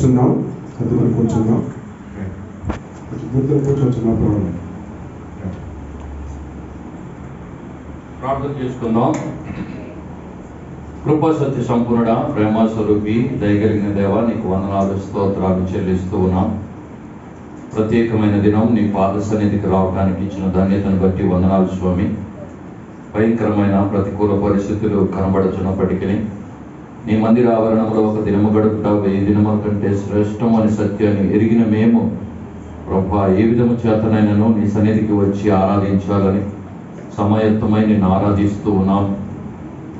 కూర్చున్నాం, సర్దుకొని కూర్చున్నాం. కూర్చోవచ్చున్నాం. ప్రార్థన చేసుకుందాం. కృపా సత్య సంపూర్ణ ప్రేమ స్వరూపి దయగలిగిన దేవ, నీకు వందనాలు స్తోత్రాలు చెల్లిస్తూ ఉన్నాం. ప్రత్యేకమైన దినం నీ పాద సన్నిధికి రావడానికి ఇచ్చిన ధన్యతను బట్టి వందనాలు స్వామి. భయంకరమైన ప్రతికూల పరిస్థితులు కనబడుచున్నప్పటికీ నీ మందిర ఆవరణంలో ఒక దినము గడుపుట 1000 దినముల కంటే శ్రేష్టమని సత్యాన్ని ఎరిగిన మేము ప్రభువా, ఏ విధము చేతనైనను నీ సన్నిధికి వచ్చి ఆరాధించాలని సమయత్తమై నిన్ను ఆరాధిస్తూ ఉన్నాం.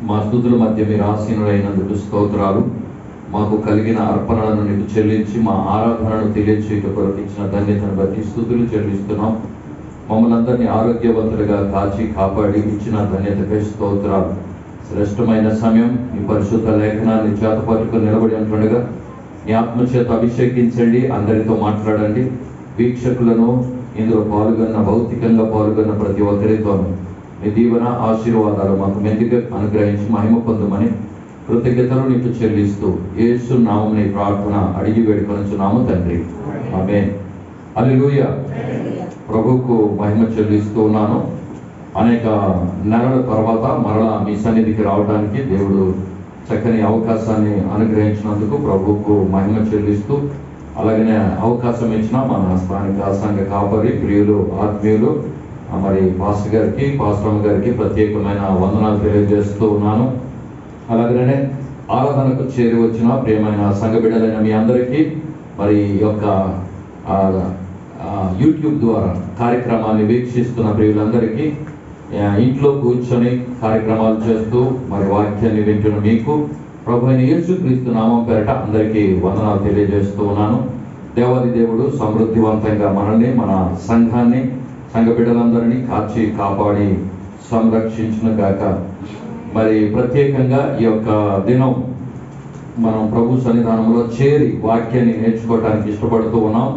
మా స్తుతుల మధ్య మీరు ఆసీనులైనందుకు స్తోత్రాలు. మాకు కలిగిన అర్పణలను నీకు చెల్లించి మా ఆరాధనను తెలియచేయట కొరకు ఇచ్చిన ధన్యతను బట్టి స్తుతులు చెల్లిస్తున్నాం. మమ్మల్ని అందరినీ ఆరోగ్యవంతులుగా కాచి కాపాడి ఇచ్చిన ధన్యతపై స్తోత్రాలు. శ్రేష్టమైన సమయం నీ పరిశుద్ధ లేఖనాన్ని చేతపట్టుకుని నిలబడి ఉంటుండగా నీ ఆత్మచేత అభిషేకించండి, అందరితో మాట్లాడండి. వీక్షకులను, ఇందులో పాల్గొన్న భౌతికంగా పాల్గొన్న ప్రతి ఒక్కరితోనూ నీ దీవెన ఆశీర్వాదాలు మాకు మెందుగా అనుగ్రహించి మహిమ పొందమని కృతజ్ఞతలు నీకు చెల్లిస్తూ యేసు నామమున నీ ప్రార్థన అడిగి వేడుకొనుచున్నాము తండ్రి, ఆమేన్. హల్లెలూయా. ప్రభువుకు మహిమ చెల్లిస్తూ ఉన్నాను. అనేక నెలల తర్వాత మరలా మీ సన్నిధికి రావడానికి దేవుడు చక్కని అవకాశాన్ని అనుగ్రహించినందుకు ప్రభువుకు మహిమ చెల్లిస్తూ, అలాగనే అవకాశం ఇచ్చిన మన స్థానిక సంఘ కాపరి ప్రియులు, ఆత్మీయులు, మరి పాస్టర్ గారికి, పాస్టర్ గారికి ప్రత్యేకమైన వందనాలు తెలియజేస్తూ ఉన్నాను. అలాగనే ఆరాధనకు చేరి వచ్చిన ప్రియమైన సంఘ బిడ్డలైన మీ అందరికీ, మరి ఈ యొక్క యూట్యూబ్ ద్వారా కార్యక్రమాన్ని వీక్షిస్తున్న ప్రియులందరికీ, ఇంట్లో కూర్చొని కార్యక్రమాలు చేస్తూ మరి వాక్యాన్ని వింటున్న మీకు ప్రభు అయిన యేసుక్రీస్తు నామం పేరట అందరికీ వందనాలు తెలియజేస్తూ ఉన్నాను. దేవాది దేవుడు సమృద్ధివంతంగా మనల్ని, మన సంఘాన్ని, సంఘ బిడ్డలందరినీ కాచి కాపాడి సంరక్షించును గాక. మరి ప్రత్యేకంగా ఈ యొక్క దినం మనం ప్రభు సన్నిధానంలో చేరి వాక్యాన్ని నేర్చుకోవడానికి ఇష్టపడుతూ ఉన్నాం.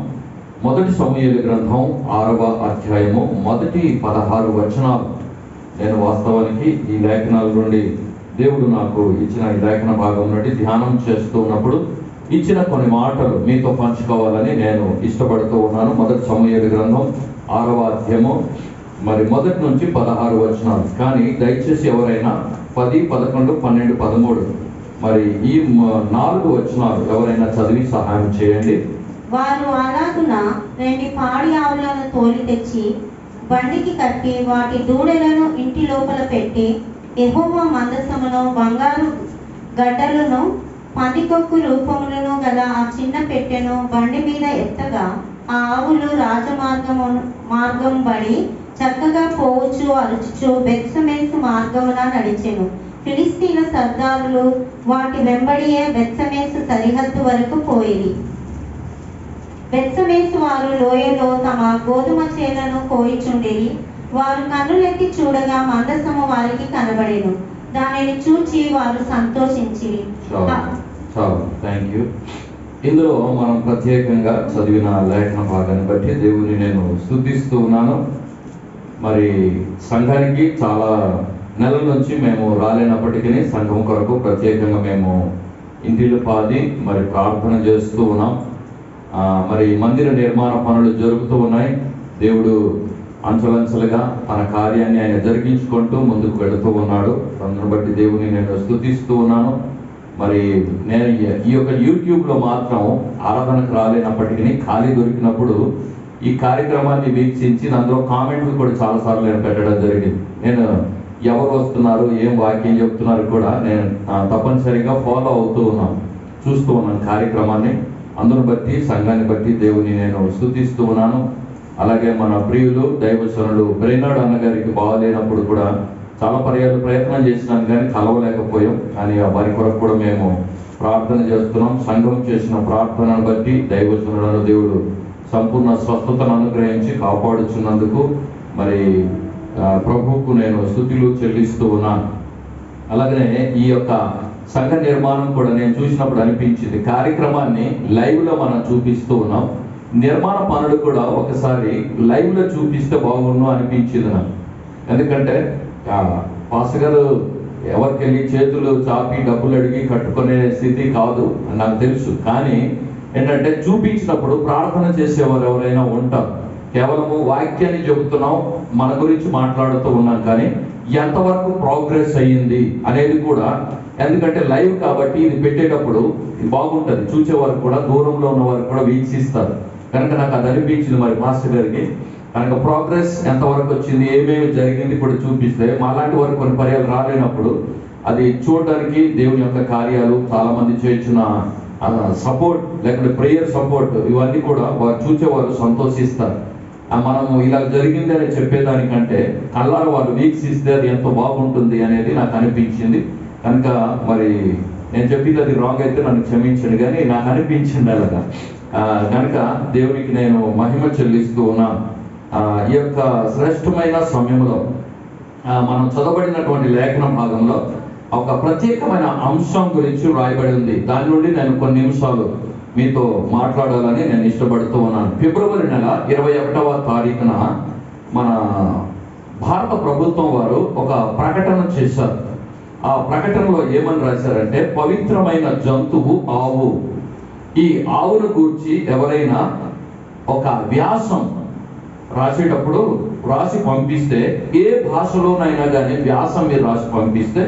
మొదటి సమూయేలు గ్రంథం 6వ అధ్యాయము మొదటి 16 వచనాలు. నేను వాస్తవానికి ఈ లేఖనాల నుండి దేవుడు నాకు ఇచ్చిన ఈ లేఖన భాగం నుండి ధ్యానం చేస్తూ ఉన్నప్పుడు ఇచ్చిన కొన్ని మాటలు మీతో పంచుకోవాలని నేను ఇష్టపడుతూ ఉన్నాను. మొదటి సమూయేలు గ్రంథం 6వ అధ్యాయము మరి మొదటి నుంచి 16 వచనాలు. కానీ దయచేసి ఎవరైనా 10, 11, 12, 13 మరి ఈ 4 వచనాలు ఎవరైనా చదివి సహాయం చేయండి. వారు అలాగున 2 పాడి ఆవులను తోలి తెచ్చి బండికి కట్టి వాటి దూడలను ఇంటి లోపల పెట్టి యెహోవా మందసమును, బంగారు గడ్డలను, పందికొక్కు రూపములను గల ఆ చిన్న పెట్టెను బండి మీద ఎత్తగా ఆ ఆవులు మార్గం బడి చక్కగా పోవచ్చు అరుచుచు బెత్షెమెషు మార్గమున నడిచెను. ఫిలిష్తీయుల సర్దారులు వాటి వెంబడియే బెత్షెమెషు సరిహద్దు వరకు పోయిరి. బెత్షెమెషు వారు లోయలో తమ గోధుమ చేలను కోయిచుండిరి. వారు కన్నులెత్తి చూడగా మందసము వారికి కనబడెను. దానిని చూచి వారు సంతోషించిరి. Thank you. ఇందులో మనం ప్రత్యేకంగా చదివిన లేఖన భాగాన్ని బట్టి దేవుని నేను స్తుతిస్తూ ఉన్నాను. మరి సంఘానికి చాలా నెలల నుంచి మేము రాలేనప్పటికీ సంఘం కొరకు ప్రత్యేకంగా మేము ఇంటిలో పాది మరి ప్రార్థన చేస్తూ ఉన్నాం. మరి మందిర నిర్మాణ పనులు జరుగుతూ ఉన్నాయి. దేవుడు అంచెలంచెలుగా తన కార్యాన్ని ఆయన జరిగించుకుంటూ ముందుకు వెళుతూ ఉన్నాడు. అందును బట్టి దేవుని నేను స్తుతిస్తూ ఉన్నాను. మరి నేను ఈ యొక్క యూట్యూబ్లో మాత్రం ఆరాధనకు రాలేనప్పటికీ ఖాళీ దొరికినప్పుడు ఈ కార్యక్రమాన్ని వీక్షించి అందులో కామెంట్లు కూడా చాలాసార్లు నేను పెట్టడం జరిగింది. నేను ఎవరు వస్తున్నారు, ఏం వాక్యం చెప్తున్నారు కూడా నేను తప్పనిసరిగా ఫాలో అవుతూ ఉన్నాను, చూస్తూ ఉన్నాను కార్యక్రమాన్ని. అందును బట్టి సంఘాన్ని బట్టి దేవుని నేను స్తుతిస్తూ ఉన్నాను. అలాగే మన ప్రియులు దైవజనులు బ్రెయినాడ్ అన్నగారికి బాగలేనప్పుడు కూడా చాలా పర్యాలు ప్రయత్నం చేసినాం కానీ కలవలేకపోయాం. కానీ వారి కొరకు కూడా మేము ప్రార్థన చేస్తున్నాం. సంఘం చేసిన ప్రార్థనను బట్టి దైవజనులను దేవుడు సంపూర్ణ స్వస్థతను అనుగ్రహించి కాపాడుచున్నందుకు మరి ప్రభువుకు నేను స్తుతులు చెల్లిస్తూ ఉన్నాను. అలాగనే ఈ యొక్క సంఘ నిర్మాణం కూడా నేను చూసినప్పుడు అనిపించింది, కార్యక్రమాన్ని లైవ్లో మనం చూపిస్తూ ఉన్నాం, నిర్మాణ పనులు కూడా ఒకసారి లైవ్లో చూపిస్తే బాగుండు అనిపించింది నాకు. ఎందుకంటే పాస్టర్ గారు ఎవరికి వెళ్ళి చేతులు చాపి డబ్బులు అడిగి కట్టుకునే స్థితి కాదు నాకు తెలుసు. కానీ ఏంటంటే చూపించినప్పుడు ప్రార్థన చేసేవారు ఎవరైనా ఉంటారు. కేవలము వాక్యాన్ని చెబుతున్నాం, మన గురించి మాట్లాడుతూ ఉన్నాం, కానీ ఎంతవరకు ప్రోగ్రెస్ అయ్యింది అనేది కూడా, ఎందుకంటే లైవ్ కాబట్టి ఇది పెట్టేటప్పుడు ఇది బాగుంటుంది, చూసేవారు కూడా, దూరంలో ఉన్న వారు కూడా వీక్షిస్తారు. కనుక నాకు అది అనిపించింది మరి మాస్టర్ గారికి, కనుక ప్రోగ్రెస్ ఎంతవరకు వచ్చింది, ఏమేమి జరిగింది కూడా చూపిస్తే మాలాంటి వారు కొన్ని పర్యాలు రాలేనప్పుడు అది చూడడానికి దేవుని యొక్క కార్యాలు, చాలా మంది చేయించిన సపోర్ట్ లేకపోతే ప్రేయర్ సపోర్ట్, ఇవన్నీ కూడా వారు చూసేవారు సంతోషిస్తారు. మనము ఇలా జరిగింది అని చెప్పేదానికంటే కళ్ళారు వాళ్ళు వీక్షిస్తే అది ఎంతో బాగుంటుంది అనేది నాకు అనిపించింది. కనుక మరి నేను చెప్పింది అది రాంగ్ అయితే నన్ను క్షమించండి, కానీ నాకు అనిపించింది అలాగా. కనుక దేవునికి నేను మహిమ చెల్లిస్తూ ఉన్నాను. ఈ యొక్క శ్రేష్టమైన సమయంలో మనం చదవబడినటువంటి లేఖన భాగంలో ఒక ప్రత్యేకమైన అంశం గురించి రాయబడి ఉంది. దాని నుండి నేను కొన్ని నిమిషాలు మీతో మాట్లాడాలని నేను ఇష్టపడుతూ ఉన్నాను. ఫిబ్రవరి నెల 21వ తారీఖున మన భారత ప్రభుత్వం వారు ఒక ప్రకటన చేశారు. ఆ ప్రకటనలో ఏమని రాశారంటే, పవిత్రమైన జంతువు ఆవు. ఈ ఆవును గూర్చి ఎవరైనా ఒక వ్యాసం రాసేటప్పుడు రాసి పంపిస్తే, ఏ భాషలోనైనా కానీ వ్యాసం మీరు రాసి పంపిస్తే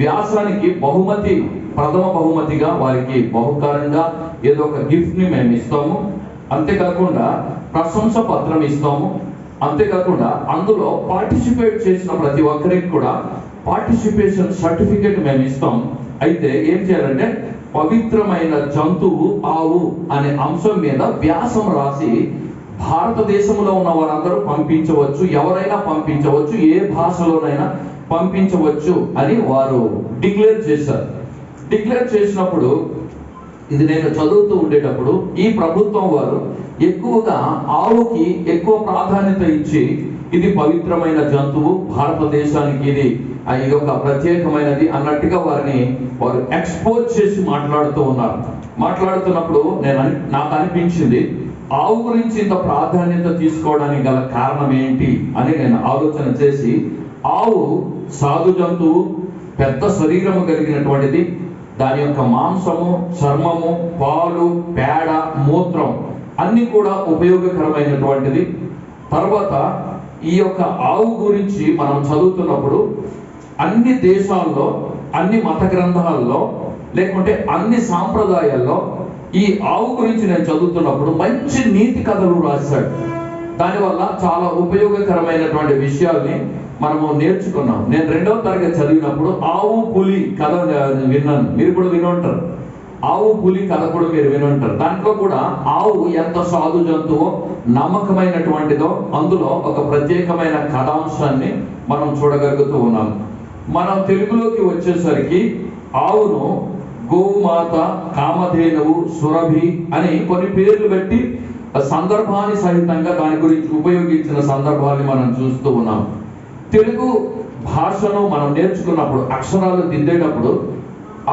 వ్యాసానికి బహుమతి, ప్రథమ బహుమతిగా వారికి బహుకారంగా ఏదో ఒక గిఫ్ట్ ని మేము ఇస్తాము. అంతేకాకుండా ప్రశంస పత్రం ఇస్తాము. అంతేకాకుండా అందులో పార్టిసిపేట్ చేసిన ప్రతి ఒక్కరికి కూడా పార్టిసిపేషన్ సర్టిఫికేట్ మేము ఇస్తాం. అయితే ఏం చేయాలంటే, పవిత్రమైన జంతువు ఆవు అనే అంశం మీద వ్యాసం రాసి భారతదేశంలో ఉన్న వారందరూ పంపించవచ్చు, ఎవరైనా పంపించవచ్చు, ఏ భాషలోనైనా పంపించవచ్చు అని వారు డిక్లేర్ చేశారు. డిక్లేర్ చేసినప్పుడు ఇది నేను చదువుతూ ఉండేటప్పుడు ఈ ప్రభుత్వం వారు ఎక్కువగా ఆవుకి ఎక్కువ ప్రాధాన్యత ఇచ్చి, ఇది పవిత్రమైన జంతువు, భారతదేశానికి ఇది ఒక ప్రత్యేకమైనది అన్నట్టుగా వారు ఎక్స్పోజ్ చేసి మాట్లాడుతూ ఉన్నారు. మాట్లాడుతున్నప్పుడు నాకు అనిపించింది, ఆవు గురించి ఇంత ప్రాధాన్యత తీసుకోవడానికి గల కారణం ఏంటి అని నేను ఆలోచన చేసి, ఆవు సాధు జంతువు, పెద్ద శరీరము కలిగినటువంటిది, దాని యొక్క మాంసము, చర్మము, పాలు, పేడ, మూత్రం అన్ని కూడా ఉపయోగకరమైనటువంటిది. తర్వాత ఈ యొక్క ఆవు గురించి మనం చదువుతున్నప్పుడు అన్ని దేశాల్లో, అన్ని మత గ్రంథాల్లో, లేకుంటే అన్ని సాంప్రదాయాల్లో ఈ ఆవు గురించి నేను చదువుతున్నప్పుడు మంచి నీతి కథలు రాశాడు. దానివల్ల చాలా ఉపయోగకరమైనటువంటి విషయాల్ని మనము నేర్చుకున్నాం. నేను 2వ తరగతి చదివినప్పుడు ఆవు పులి కథ విన్నాను, మీరు కూడా వినుంటారు. ఆవు పులి కథ కూడా మీరు వినుంటారు. దాంట్లో కూడా ఆవు ఎంత సాధు జంతువో, నమ్మకమైనటువంటిదో అందులో ఒక ప్రత్యేకమైన కథాంశాన్ని మనం చూడగలుగుతూ ఉన్నాం. మనం తెలుగులోకి వచ్చేసరికి ఆవును గోమాత, కామధేనువు, సురభి అని కొన్ని పేర్లు పెట్టి సందర్భాన్ని సహితంగా దాని గురించి ఉపయోగించిన సందర్భాన్ని మనం చూస్తూ ఉన్నాం. తెలుగు భాషను మనం నేర్చుకున్నప్పుడు అక్షరాలు దిద్దేటప్పుడు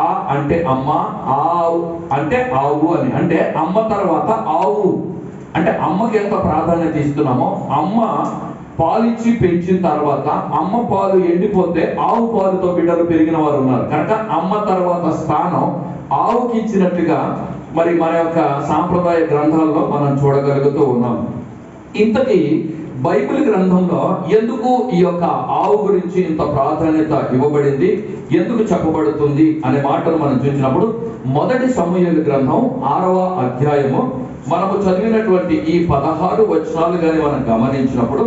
ఆ అంటే అమ్మ, ఆవు అంటే ఆవు అని, అంటే అమ్మ తర్వాత ఆవు అంటే అమ్మకి ఎంత ప్రాధాన్యత ఇస్తున్నామో, అమ్మ పాలిచ్చి పెంచిన తర్వాత అమ్మ పాలు ఎండిపోతే ఆవు పాలుతో బిడ్డలు పెరిగిన వారు ఉన్నారు. కనుక అమ్మ తర్వాత స్థానం ఆవుకి ఇచ్చినట్టుగా మరి మన యొక్క సాంప్రదాయ గ్రంథాల్లో మనం చూడగలుగుతూ ఉన్నాం. ఇంతకీ బైబిల్ గ్రంథంలో ఎందుకు ఈ యొక్క ఆవు గురించి ఇంత ప్రాధాన్యత ఇవ్వబడింది, ఎందుకు చెప్పబడుతుంది అనే మాటలు మనం చూసినప్పుడు, మొదటి సమూయేలు గ్రంథం 6వ అధ్యాయము మనము చదివినటువంటి ఈ 16 వచనాలు కానీ మనం గమనించినప్పుడు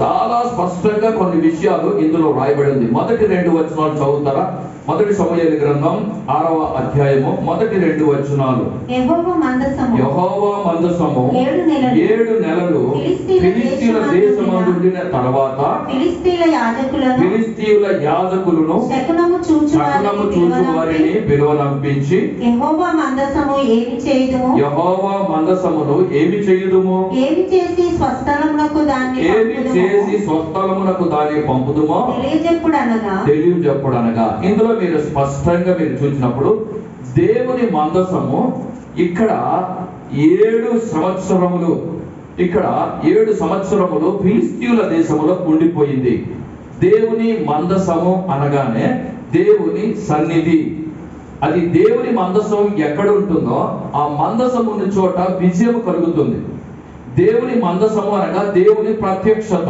చాలా స్పష్టంగా కొన్ని విషయాలు ఇందులో రాయబడి ఉంది. మొదటి 2 వచనాలు చదువుతారా? మొదటి సమూయేలు గ్రంథం 6వ అధ్యాయము మొదటి 2 వచనాలు. యెహోవా మందసము 7 నెలలు ఫిలిష్తీయుల దేశమందుండిన తర్వాత ఫిలిష్తీయుల యాజకులను శకునము చూచు వారిని పిలువనంపించి, యెహోవా మందసమును ఏమి చేయుదుము, ఏమి చేసి స్వస్థలమునకు దాన్ని పంపుదుమో తెలియజెప్పుడనగా. ఇందులో మీరు స్పష్టంగా మీరు చూసినప్పుడు దేవుని మందసము ఇక్కడ 7 సంవత్సరములు, ఇక్కడ 7 సంవత్సరములు ఫిలిష్తీయుల దేశములో ఉండిపోయింది. దేవుని మందసము అనగానే దేవుని సన్నిధి, అది దేవుని మందసం ఎక్కడ ఉంటుందో ఆ మందసం ఉన్న చోట విజయం కలుగుతుంది. దేవుని మందసము అనగా దేవుని ప్రత్యక్షత,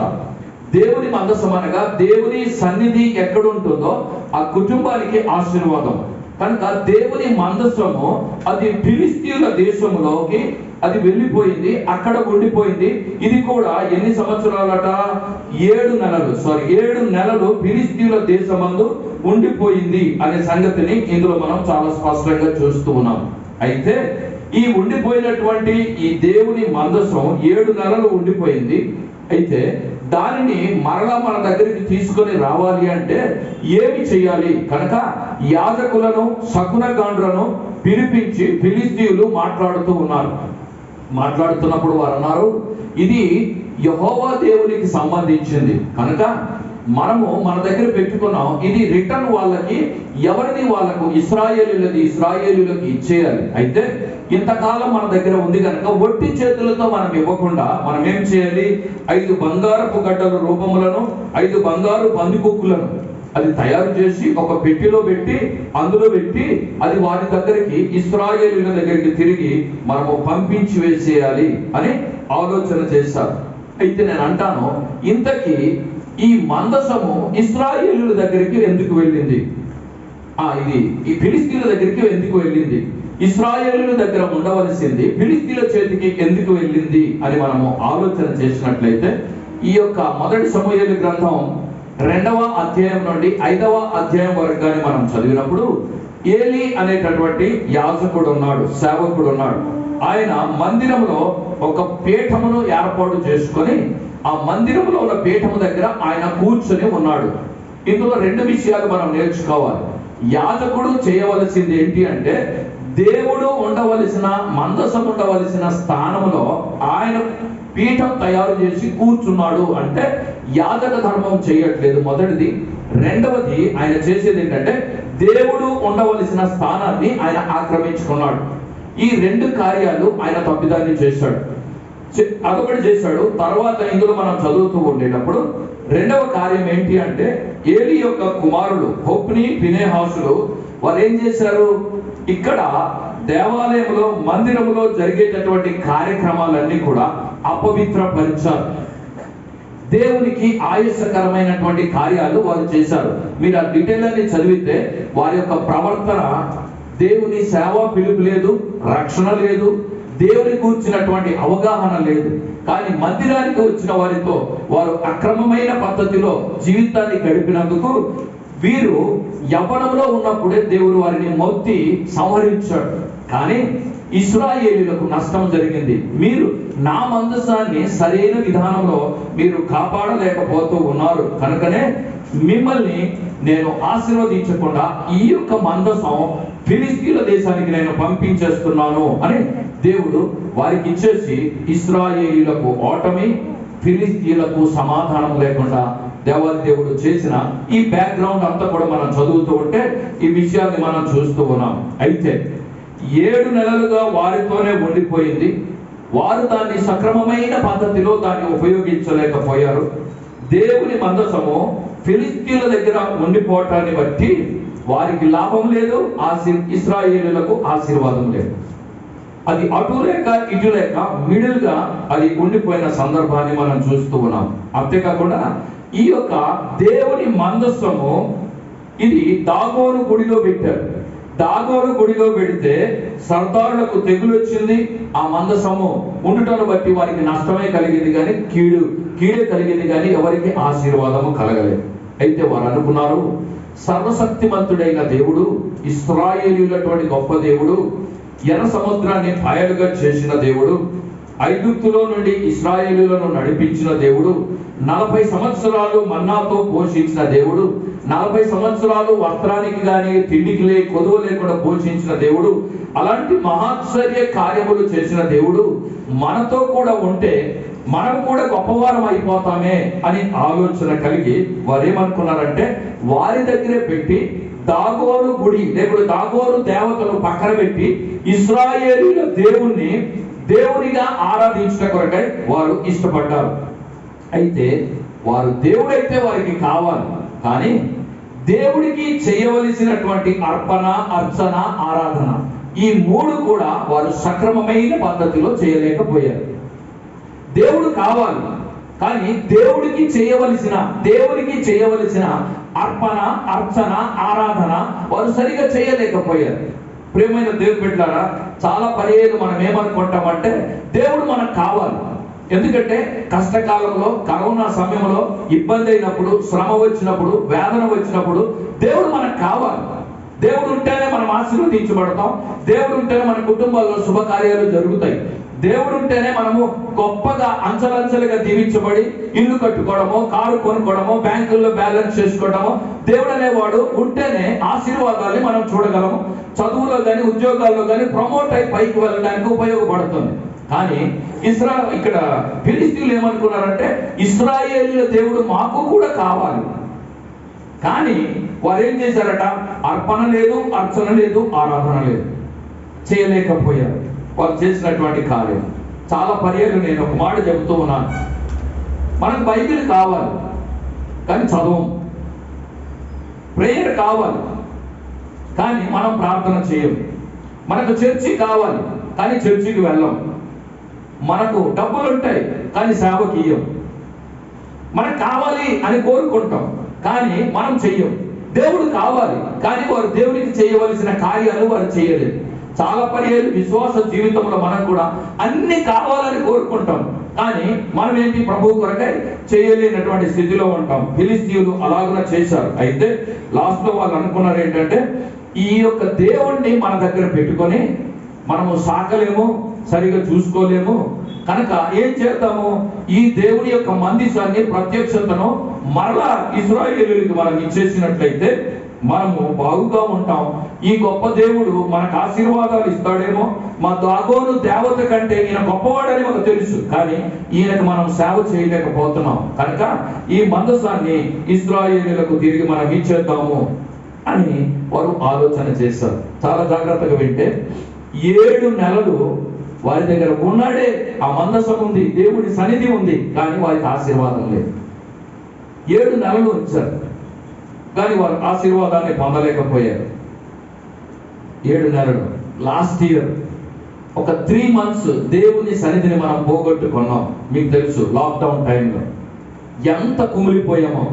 దేవుని మందసం అనగా దేవుని సన్నిధి ఎక్కడ ఉంటుందో ఆ కుటుంబానికి ఆశీర్వాదం. కనుక దేవుని మందసము అది ఫిలిస్తీయుల దేశంలోకి అది వెళ్ళిపోయింది, అక్కడ ఉండిపోయింది. ఇది కూడా ఎన్ని సంవత్సరాలట? 7 నెలలు ఫిలిస్తీయుల దేశమందు ఉండిపోయింది అనే సంగతిని ఇందులో మనం చాలా స్పష్టంగా చూస్తూ ఉన్నాం. అయితే ఈ ఉండిపోయినటువంటి ఈ దేవుని మందసం 7 నెలలు ఉండిపోయింది. అయితే దానిని మరలా మన దగ్గరికి తీసుకొని రావాలి అంటే ఏమి చేయాలి? కనుక యాజకులను, శకునగాండ్రులను పిలిపించి ఫిలిస్తీయులు మాట్లాడుతున్నప్పుడు వారు అన్నారు, ఇది యెహోవా దేవునికి సంబంధించింది కనుక మనము మన దగ్గర పెట్టుకున్నాం, ఇది రిటర్న్ వాళ్ళకి, ఎవరిది వాళ్ళకు, ఇశ్రాయేలీయులకి ఇచ్చేయాలి. అయితే ఇంతకాలం మన దగ్గర ఉంది కనుక ఒట్టి చేతులతో మనం ఇవ్వకుండా మనం ఏం చేయాలి? 5 బంగారపు గడ్డల రూపములను, 5 బంగారు పందికొక్కులను అది తయారు చేసి ఒక పెట్టెలో పెట్టి అందులో పెట్టి అది వారి దగ్గరికి, ఇశ్రాయేలీయుల దగ్గరికి తిరిగి మనము పంపించి వేసేయాలి అని ఆలోచన చేశారు. అయితే నేను అంటాను, ఇంతకీ ఈ మందసము ఇశ్రాయేలీయుల దగ్గరికి ఎందుకు వెళ్ళింది? ఇది ఈ ఫిలిస్తీయుల దగ్గరికి ఎందుకు వెళ్ళింది? ఇశ్రాయేలీయుల దగ్గర ఉండవలసింది ఫిలిస్తీయుల చేతికి ఎందుకు వెళ్ళింది అని మనము ఆలోచన చేసినట్లయితే, ఈ యొక్క 1 సమూయేలు గ్రంథం 2వ అధ్యాయం నుండి 5వ అధ్యాయం వరకు కానీ మనం చదివినప్పుడు, ఏలీ అనేటటువంటి యాజకుడు ఉన్నాడు, సేవకుడు ఉన్నాడు. ఆయన మందిరంలో ఒక పీఠమును ఏర్పాటు చేసుకొని ఆ మందిరంలో ఉన్న పీఠము దగ్గర ఆయన కూర్చొని ఉన్నాడు. ఇందులో 2 విషయాలు మనం నేర్చుకోవాలి. యాజకుడు చేయవలసింది ఏంటి అంటే, దేవుడు ఉండవలసిన, మందసం ఉండవలసిన స్థానంలో ఆయన పీఠం తయారు చేసి కూర్చున్నాడు అంటే యాజక ధర్మం చేయట్లేదు, మొదటిది. రెండవది, ఆయన చేసేది ఏంటంటే దేవుడు ఉండవలసిన స్థానాన్ని ఆయన ఆక్రమించుకున్నాడు. ఈ 2 కార్యాలు ఆయన తప్పిదాన్ని చేశాడు. అదొకటి చేశాడు. తర్వాత ఇందులో మనం చదువుతూ ఉండేటప్పుడు రెండవ కార్యం ఏంటి అంటే, ఏలీ యొక్క కుమారులు హొఫ్నీ, ఫీనెహాసులు వారు ఏం చేశారు? ఇక్కడ దేవాలయంలో, మందిరంలో జరిగేటటువంటి కార్యక్రమాలన్నీ కూడా అపవిత్రపరిచారు. దేవునికి ఆయాసకరమైనటువంటి కార్యాలు వారు చేశారు. మీరు ఆ డీటెయిల్ అన్ని చదివితే వారి యొక్క ప్రవర్తన, దేవుని సేవ పిలుపు లేదు, రక్షణ లేదు, దేవుని కూర్చున్నటువంటి అవగాహన లేదు. కానీ మందిరానికి వచ్చిన వారితో వారు అక్రమమైన పద్ధతిలో జీవితాన్ని గడిపినందుకు వీరు యవ్వనంలో ఉన్నప్పుడే దేవుడు వారిని మొత్తి సంహరించాడు. కానీ ఇశ్రాయేలీయులకు నష్టం జరిగింది. మీరు నా మందసాన్ని సరైన విధానంలో మీరు కాపాడలేకపోతూ ఉన్నారు కనుకనే మిమ్మల్ని నేను ఆశీర్వదించకుండా ఈ యొక్క మందసం ఫిలిస్తీయుల దేశానికి నేను పంపించేస్తున్నాను అని దేవుడు వారికి ఇచ్చేసి, ఇశ్రాయేలీయులకు ఓటమి, ఫిలిస్తీయులకు సమాధానం లేకుండా దేవాది దేవుడు చేసిన ఈ బ్యాక్గ్రౌండ్ అంతా కూడా మనం చదువుతూ ఉంటే ఈ విషయాన్ని మనం చూస్తూ ఉన్నాం. అయితే 7 నెలలుగా వారితోనే ఉండిపోయింది. వారు దాన్ని సక్రమమైన పద్ధతిలో దాన్ని ఉపయోగించలేకపోయారు. దేవుని మందసము ఫిలిస్తీయుల దగ్గర ఉండిపోవటాన్ని బట్టి వారికి లాభం లేదు, ఇశ్రాయేలీయులకు ఆశీర్వాదం లేదు. అది అటు లేక ఇటు లేక మిడిల్ గా అది ఉండిపోయిన సందర్భాన్ని మనం చూస్తూ ఉన్నాం. అంతేకాకుండా ఈ యొక్క దేవుని మందసము ఇది దాగోను గుడిలో పెట్టారు. దాగోను గుడిలో పెడితే సర్దారులకు తెగులు వచ్చింది. ఆ మందసము ఉండటాన్ని బట్టి వారికి నష్టమే కలిగింది కానీ కీడే కలిగింది కానీ ఎవరికి ఆశీర్వాదము కలగలేదు. అయితే వారు అనుకున్నారు, సర్వశక్తిమంతుడైన దేవుడు, ఇశ్రాయేలీయులటువంటి గొప్ప దేవుడు, ఎర్ర సముద్రాన్ని పాయలుగా చేసిన దేవుడు, ఐగుప్తులో నుండి ఇశ్రాయేలీయులను నడిపించిన దేవుడు, 40 సంవత్సరాలు మన్నాతో పోషించిన దేవుడు, 40 సంవత్సరాలు వస్త్రానికి కానీ తిండికి కొదువు లేకుండా పోషించిన దేవుడు, అలాంటి మహాశ్చర్య కార్యములు చేసిన దేవుడు మనతో కూడా ఉంటే మనం కూడా గొప్పవారం అయిపోతామే అని ఆలోచన కలిగి వారు ఏమనుకున్నారంటే, వారి దగ్గరే పెట్టి దాగోను గుడి లేకపోతే దాగోను దేవతలు పక్కన పెట్టి ఇశ్రాయేలీయుల దేవుణ్ణి దేవునిగా ఆరాధించిన కొరకై వారు ఇష్టపడ్డారు. అయితే వారు దేవుడైతే వారికి కావాలి, కానీ దేవుడికి చేయవలసినటువంటి అర్పణ, అర్చన, ఆరాధన ఈ మూడు కూడా వారు సక్రమమైన పద్ధతిలో చేయలేకపోయారు. దేవుడు కావాలి, కానీ దేవుడికి చేయవలసిన అర్పణ, అర్చన, ఆరాధన వారు సరిగా చేయలేకపోయారు. ప్రియమైన దేవుని బిడ్డలారా, చాలా పర్యాలు మనం ఏమనుకుంటామంటే దేవుడు మనకు కావాలి. ఎందుకంటే కష్టకాలంలో, కరోనా సమయంలో ఇబ్బంది అయినప్పుడు, శ్రమ వచ్చినప్పుడు, వేదన వచ్చినప్పుడు దేవుడు మనకు కావాలి. దేవుడు ఉంటేనే మనం ఆశీర్వదించబడతాం. దేవుడు ఉంటేనే మన కుటుంబాల్లో శుభకార్యాలు జరుగుతాయి. దేవుడు ఉంటేనే మనము గొప్పగా అంచెలంచెలుగా దీవించబడి ఇల్లు కట్టుకోవడమో, కారు కొనుక్కోవడమో, బ్యాంకుల్లో బ్యాలెన్స్ చేసుకోవడమో, దేవుడు అనేవాడు ఉంటేనే ఆశీర్వాదాన్ని మనం చూడగలము. చదువులో కానీ, ఉద్యోగాల్లో కానీ ప్రమోట్ అయి పైకి వెళ్ళడానికి ఉపయోగపడుతుంది. కానీ ఇక్కడ ఫిలిస్తీయులు ఏమనుకున్నారంటే ఇశ్రాయేలీయుల దేవుడు మాకు కూడా కావాలి. కానీ వారు ఏం చేశారట? అర్పణ లేదు, అర్చన లేదు, ఆరాధన లేదు, చేయలేకపోయారు. వారు చేసినటువంటి కార్యం చాలా పర్యాలు నేను ఒక మాట చెబుతూ ఉన్నాను. మనకు బైబిల్ కావాలి కానీ చదవం. ప్రేయర్ కావాలి కానీ మనం ప్రార్థన చేయం. మనకు చర్చి కావాలి కానీ చర్చికి వెళ్ళం. మనకు డబ్బులు ఉంటాయి కానీ సేవకి ఇయ్యం. మనకు కావాలి అని కోరుకుంటాం కానీ మనం చెయ్యం. దేవుడు కావాలి కానీ వారు దేవునికి చేయవలసిన కార్యాలు వారు చేయలేదు. చాలా పర్యాలు విశ్వాస జీవితంలో మనం కూడా అన్ని కావాలని కోరుకుంటాం కానీ మనం ఏంటి? ప్రభు కొరకై చేయలేనటువంటి స్థితిలో ఉంటాం. ఫిలిస్తీయులు అలాగున చేశారు. అయితే లాస్ట్ లో వాళ్ళు అనుకున్నారు ఏంటంటే ఈ యొక్క దేవుణ్ణి మన దగ్గర పెట్టుకొని మనము సాకలేము, సరిగా చూసుకోలేము కనుక ఏం చేద్దాము? ఈ దేవుని యొక్క మందిసాన్ని, ప్రత్యక్షతను మరలా ఇశ్రాయేలీయులకు మనం ఇచ్చేసినట్లయితే మనము బాగుగా ఉంటాం. ఈ గొప్ప దేవుడు మనకు ఆశీర్వాదాలు ఇస్తాడేమో. మా దాగోను దేవత కంటే ఈయన గొప్పవాడని మనకు తెలుసు, కానీ ఈయనకు మనం సేవ చేయలేకపోతున్నాం. కనుక ఈ మందసాన్ని ఇశ్రాయేలీయులకు తిరిగి మనం ఇచ్చేద్దాము అని వారు ఆలోచన చేశారు. చాలా జాగ్రత్తగా వింటే 7 నెలలు వారి దగ్గర ఉన్నాడే, ఆ మందసం ఉంది, దేవుడి సన్నిధి ఉంది, కానీ వారికి ఆశీర్వాదం లేదు. 7 నెలలు వచ్చారు కానీ వారు ఆశీర్వాదాన్ని పొందలేకపోయారు. 7 నెలలు. లాస్ట్ ఇయర్ ఒక 3 months దేవుని సన్నిధిని మనం పోగొట్టుకున్నాం. మీకు తెలుసు, లాక్డౌన్ టైంలో ఎంత కుమిలిపోయామో.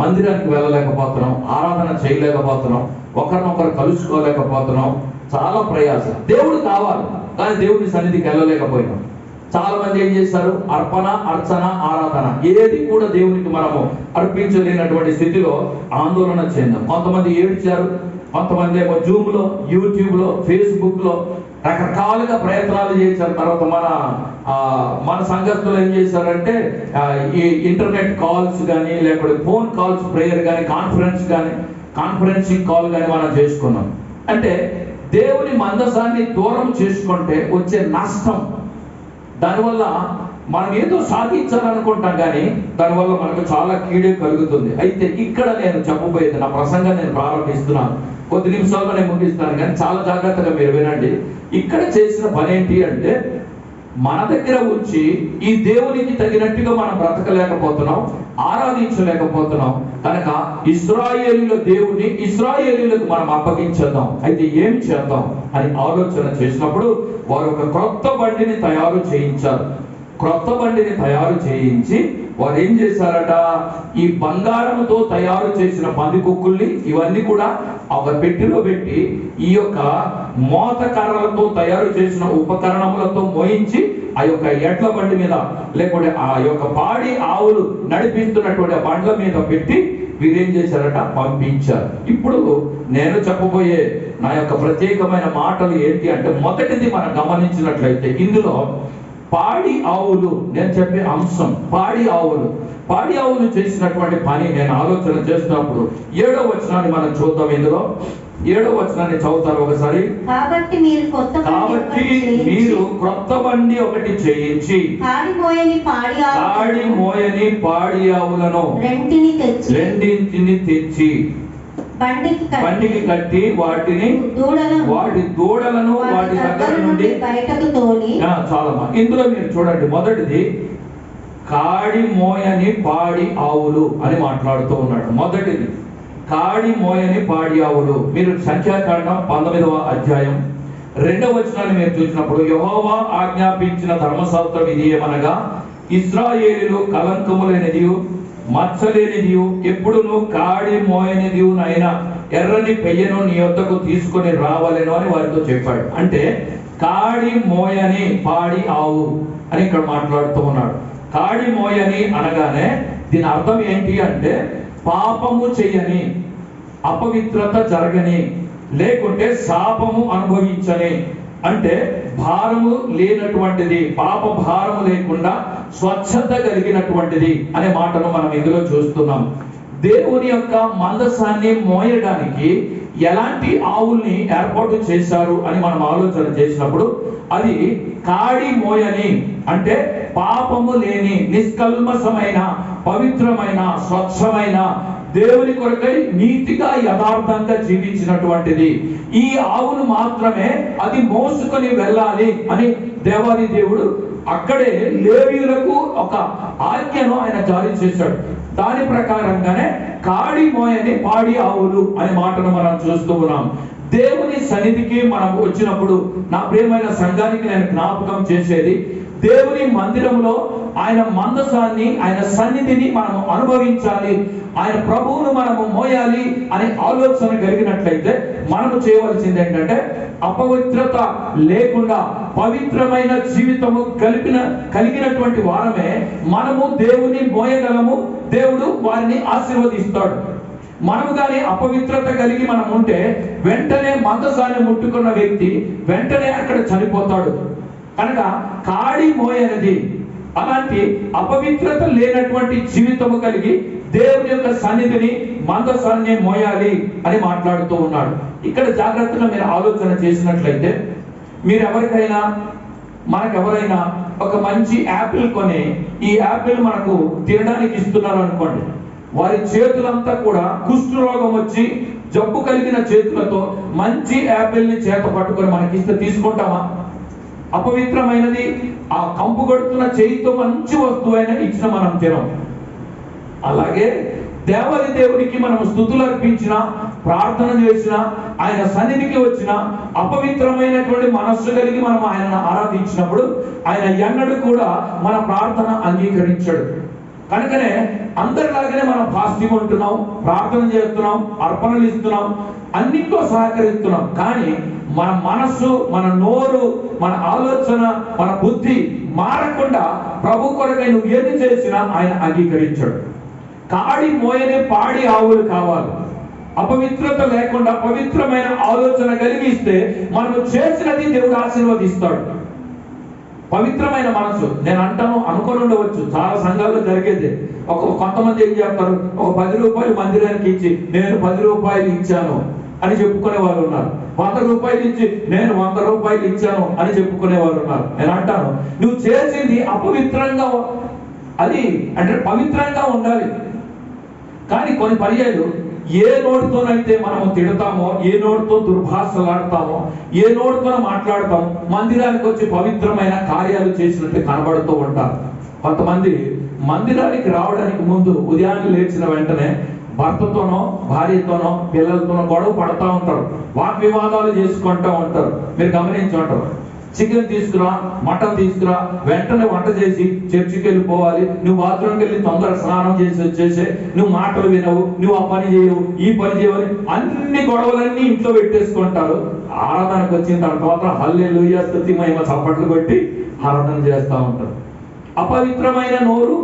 మందిరానికి వెళ్ళలేకపోతున్నాం, ఆరాధన చేయలేకపోతున్నాం, ఒకరినొకరు కలుసుకోలేకపోతున్నాం. చాలా ప్రయాస. దేవుడు కావాలి కానీ దేవుని సన్నిధికి వెళ్ళలేకపోయినాం. చాలా మంది ఏం చేశారు? అర్పణ, అర్చన, ఆరాధన ఏది కూడా దేవునికి మనము అర్పించలేనటువంటి స్థితిలో ఆందోళన చెందాం. కొంతమంది ఏడ్చారు, కొంతమంది ఏమో జూమ్ లో, యూట్యూబ్ లో, ఫేస్బుక్ లో రకరకాలుగా ప్రయత్నాలు చేశారు. తర్వాత మన సంఘస్థులు ఏం చేశారంటే ఈ ఇంటర్నెట్ కాల్స్ కానీ, లేకపోతే ఫోన్ కాల్స్ ప్రేయర్ కానీ, కాన్ఫరెన్సింగ్ కాల్ కానీ మనం చేసుకున్నాం. అంటే దేవుని మందసాన్ని దూరం చేసుకుంటే వచ్చే నష్టం, దానివల్ల మనం ఏదో సాధించాలనుకుంటాం కానీ దానివల్ల మనకు చాలా కీడే కలుగుతుంది. అయితే ఇక్కడ నేను చెప్పబోయేది, నా ప్రసంగాన్ని నేను ప్రారంభిస్తున్నాను, కొద్ది నిమిషాల్లో నేను ముగిస్తాను, కానీ చాలా జాగ్రత్తగా మీరు వినండి. ఇక్కడ చేసిన పని ఏంటి అంటే మన దగ్గర ఉంచి ఈ దేవునికి తగినట్టుగా మనం బ్రతకలేకపోతున్నాం, ఆరాధించలేకపోతున్నాం. కనుక ఇశ్రాయేలీయుల దేవుని ఇశ్రాయేలీయులకు మనం అప్పగించేద్దాం. అయితే ఏం చేద్దాం అని ఆలోచన చేసినప్పుడు వారు ఒక క్రొత్త బండిని తయారు చేయించారు. క్రొత్త బండిని తయారు చేయించి వారు ఏం చేశారట? ఈ బంగారంతో తయారు చేసిన పందికొక్కుల్ని ఇవన్నీ కూడా ఒక పెట్టెలో పెట్టి ఈ యొక్క మోతకర్రలతో తయారు చేసిన ఉపకరణములతో మోయించి ఆ యొక్క ఎడ్ల బండి మీద, లేకపోతే ఆ యొక్క పాడి ఆవులు నడిపిస్తున్నటువంటి బండ్ల మీద పెట్టి వీరేం చేశారట? పంపించారు. ఇప్పుడు నేను చెప్పబోయే నా యొక్క ప్రత్యేకమైన మాటలు ఏంటి అంటే, మొదటిది మనం గమనించినట్లయితే ఇందులో పాడి ఆవులు, నేను చెప్పే అంశం పాడి ఆవులు చేసినటువంటి పని నేను ఆలోచన చేసినప్పుడు 7వ వచనాన్ని మనం చూద్దాం. ఇందులో 7వ వచనాన్ని చదువుతారు ఒకసారి. కాబట్టి మీరు క్రొత్త బండి ఒకటి చేయించి పాడి మోయని పాడి ఆవులను రెండింటిని తెచ్చి బండికి కట్టి వాటి దూడలను వాటి దగ్గర నుండి బయటకు తోలి. చాలా ఇందులో మీరు చూడండి, మొదటిది కాడి మోయని పాడి ఆవులు అని మాట్లాడుతూ ఉన్నాడు. మొదటిది కాడి మోయని పాడి ఆవులు. మీరు సంఖ్యాకాండం 19వ అధ్యాయం 2వ వచనాన్ని మీరు చూసినప్పుడు, యెహోవా ఆజ్ఞాపించిన ధర్మశాస్త్రం ఇది ఏమనగా, ఇశ్రాయేలీయులు కలంకము లేనిదియు మచ్చలేనిదియు ఎప్పుడును కాడి మోయనిదియునైనా ఎర్రని పెయ్యను నీ యొద్దకు తీసుకొని రావాలను అని వారితో చెప్పాడు. అంటే కాడి మోయని పాడి ఆవు అని ఇక్కడ మాట్లాడుతూ ఉన్నాడు. కాడి మోయని అనగానే దీని అర్థం ఏంటి అంటే, పాపము చెయ్యని, అపవిత్రత జరగని, లేకుంటే శాపము అనుభవించని, అంటే భారము లేనటువంటిది, పాప భారము లేకుండా స్వచ్ఛత కలిగినటువంటిది అనే మాటను మనం ఇందులో చూస్తున్నాం. దేవుని యొక్క మందసాన్ని మోయడానికి ఎలాంటి ఆవుల్ని ఏర్పాటు చేశారు అని మనం ఆలోచన చేసినప్పుడు, అది కాడి మోయని అంటే పాపము లేని, నిష్కల్మషమైన, పవిత్రమైన, స్వచ్ఛమైన, దేవుని కొరకై నీతిగా యథార్థంగా జీవించినటువంటిది. ఈ ఆవును మాత్రమే అది మోసుకొని వెళ్ళాలి అని దేవాది దేవుడు అక్కడే లేవీయులకు ఒక ఆజ్ఞను ఆయన జారీ చేశాడు. దాని ప్రకారంగానే కాడి మోయని పాడి ఆవులు అనే మాటను మనం చూస్తూ ఉన్నాం. దేవుని సన్నిధికి మనం వచ్చినప్పుడు నా ప్రియమైన సంఘానికి నేను జ్ఞాపకం చేసేది, దేవుని మందిరంలో ఆయన మందసాన్ని, ఆయన సన్నిధిని మనము అనుభవించాలి, ఆయన ప్రభువును మనము మోయాలి అనే ఆలోచన కలిగినట్లయితే మనము చేయవలసింది ఏంటంటే, అపవిత్రత లేకుండా పవిత్రమైన జీవితము కలిగినటువంటి వారమే మనము దేవుని మోయగలము. దేవుడు వారిని ఆశీర్వదిస్తాడు. మనము కానీ అపవిత్రత కలిగి మనం ఉంటే వెంటనే మందసాన్ని ముట్టుకున్న వ్యక్తి వెంటనే అక్కడ చనిపోతాడు. కనుక కాడి మోయనది, అలాంటి అపవిత్రత లేనటువంటి జీవితము కలిగి దేవుని యొక్క సన్నిధిని, మందసాన్ని మోయాలి అని మాట్లాడుతూ ఉన్నాడు. ఇక్కడ జాగ్రత్తగా మీరు ఆలోచన చేసినట్లయితే, మీరెవరికైనా, మనకెవరైనా ఒక మంచి యాపిల్ కొని ఈ యాపిల్ మనకు తినడానికి ఇస్తున్నారు అనుకోండి, వారి చేతులంతా కూడా కుష్టు రోగం వచ్చి జబ్బు కలిగిన చేతులతో మంచి యాపిల్ ని చేత పట్టుకొని మనకిస్తే తీసుకుంటామా? అపవిత్రమైనది, ఆ కంపు కొడుతున్న చేయితో మంచి వస్తువైన ఇచ్చిన మనం తినం. అలాగే దేవునికి మనం స్తుతులు అర్పించిన, ప్రార్థన చేసిన, ఆయన సన్నిధికి వచ్చిన, అపవిత్రమైనటువంటి మనస్సు కలిగి మనం ఆయనను ఆరాధించినప్పుడు ఆయన ఎన్నడూ కూడా మన ప్రార్థన అంగీకరించాడు. కనుకనే అందరిలాగానే మనం ఫాస్టింగ్ ఉంటున్నాం, ప్రార్థన చేస్తున్నాం, అర్పణలు ఇస్తున్నాం, అన్నింటిలో సహకరిస్తున్నాం. కానీ మన మనస్సు, మన నోరు, మన ఆలోచన, మన బుద్ధి మారకుండా ప్రభు కొరకై నువ్వు ఏది చేసినా ఆయన అంగీకరించాడు. కాడి మోయని పాడి ఆవులు కావాలి. అపవిత్రత లేకుండా పవిత్రమైన ఆలోచన కలిగిస్తే మనము చేసినది దేవుడు ఆశీర్వదిస్తాడు. పవిత్రమైన మనసు, నేను అంటాను, అనుకొని ఉండవచ్చు, చాలా సంఘాల్లో జరిగేది. కొంతమంది ఏం చేస్తారు, ఒక 10 రూపాయలు మందిరానికి ఇచ్చి నేను 10 రూపాయలు ఇచ్చాను అని చెప్పుకునే వాళ్ళు ఉన్నారు. 100 రూపాయలు ఇచ్చి నేను 100 రూపాయలు ఇచ్చాను అని చెప్పుకునే వాళ్ళు ఉన్నారు. నేను అంటాను, నువ్వు చేసింది అపవిత్రంగా, అది అంటే పవిత్రంగా ఉండాలి. కానీ కొన్ని పర్యాలు ఏ నోటితోనైతే మనము తిడతామో, ఏ నోటితో దుర్భాషలాడతామో, ఏ నోటితో మాట్లాడతామో, మందిరానికి వచ్చి పవిత్రమైన కార్యాలు చేసినట్టు కనబడుతూ ఉంటారు. కొంతమంది మందిరానికి రావడానికి ముందు ఉదయాన్నే లేచిన వెంటనే భర్తతోనో, భార్యతోనో, పిల్లలతోనో గొడవ పడతా ఉంటారు, వాగ్వివాదాలు చేసుకుంటూ ఉంటారు. మీరు గమనించి ఉంటారు. చికెన్ తీసుకురా, మటన్ తీసుకురా, వెంటనే వంట చేసి చర్చికి వెళ్ళిపోవాలి, నువ్వు బాత్రూమ్కి వెళ్ళి తొందర స్నానం చేసి వచ్చేసే, నువ్వు మాటలు వినవు, నువ్వు ఆ పని చేయవు, ఈ పని చేయవు, అన్ని గొడవలన్నీ ఇంట్లో పెట్టేసుకుంటారు. ఆరాధనకు వచ్చిన తర్వాత హల్లెలూయా స్తుతి మహిమ చప్పట్లు కొట్టి ఆరాధన చేస్తూ ఉంటారు. అపవిత్రమైన నోరు,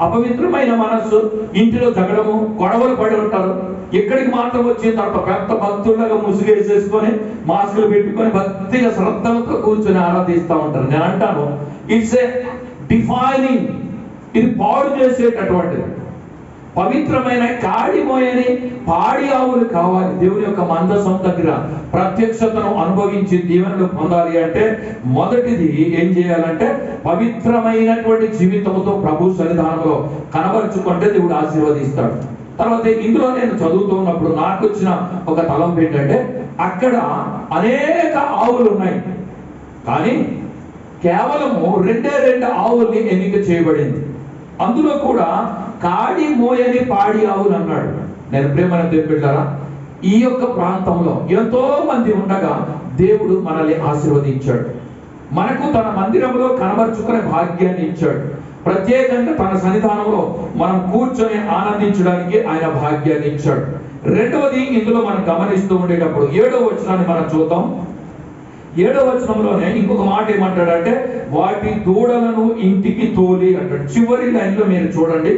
అపవిత్రమైన మనస్సు, ఇంటిలో జగడము, గొడవలు పడి ఉంటారు. ఇక్కడికి మాత్రం వచ్చిన తర్వాత పెద్ద భక్తులుగా ముసుగేసేసుకొని, మాస్కులు పెట్టుకొని భక్తిగా శ్రద్ధలతో కూర్చొని ఆరాధిస్తూ ఉంటారు. నేను అంటాను, ఇట్స్ ఏ డిఫైనింగ్, ఇది పాడు చేసేటటువంటిది. పవిత్రమైన కాడి మోయని పాడి ఆవులు కావాలి. దేవుని యొక్క మందసం దగ్గర ప్రత్యక్షతను అనుభవించి దీవెనలు పొందాలి అంటే మొదటిది ఏం చేయాలంటే పవిత్రమైనటువంటి జీవితంతో ప్రభు సన్నిధానంలో కనబరుచుకుంటే దేవుడు ఆశీర్వదిస్తాడు. తర్వాత ఇందులో నేను చదువుతున్నప్పుడు నాకు వచ్చిన ఒక తలంపు ఏంటంటే, అక్కడ అనేక ఆవులు ఉన్నాయి, కానీ కేవలము 2 ఆవుల్ని ఎన్నిక చేయబడింది. అందులో కూడా కాడి మోయని పాడి ఆవులు అన్నాడు. నేను ప్రేమను దేవుడారా, ఈ యొక్క ప్రాంతంలో ఎంతో మంది ఉండగా దేవుడు మనల్ని ఆశీర్వదించాడు. మనకు తన మందిరంలో కనబరుచుకునే భాగ్యాన్ని ఇచ్చాడు. ప్రత్యేకంగా తన సన్నిధానంలో మనం కూర్చొని ఆనందించడానికి ఆయన భాగ్యాన్ని ఇచ్చాడు. రెండవది, ఇందులో మనం గమనిస్తూ ఉండేటప్పుడు 7వ వచనాన్ని మనం చూద్దాం. 7వ వచనంలోనే ఇంకొక మాట ఏమంటాడంటే, వాటి దూడలను ఇంటికి తోలి అంటాడు. చివరి లైన్లో మీరు చూడండి,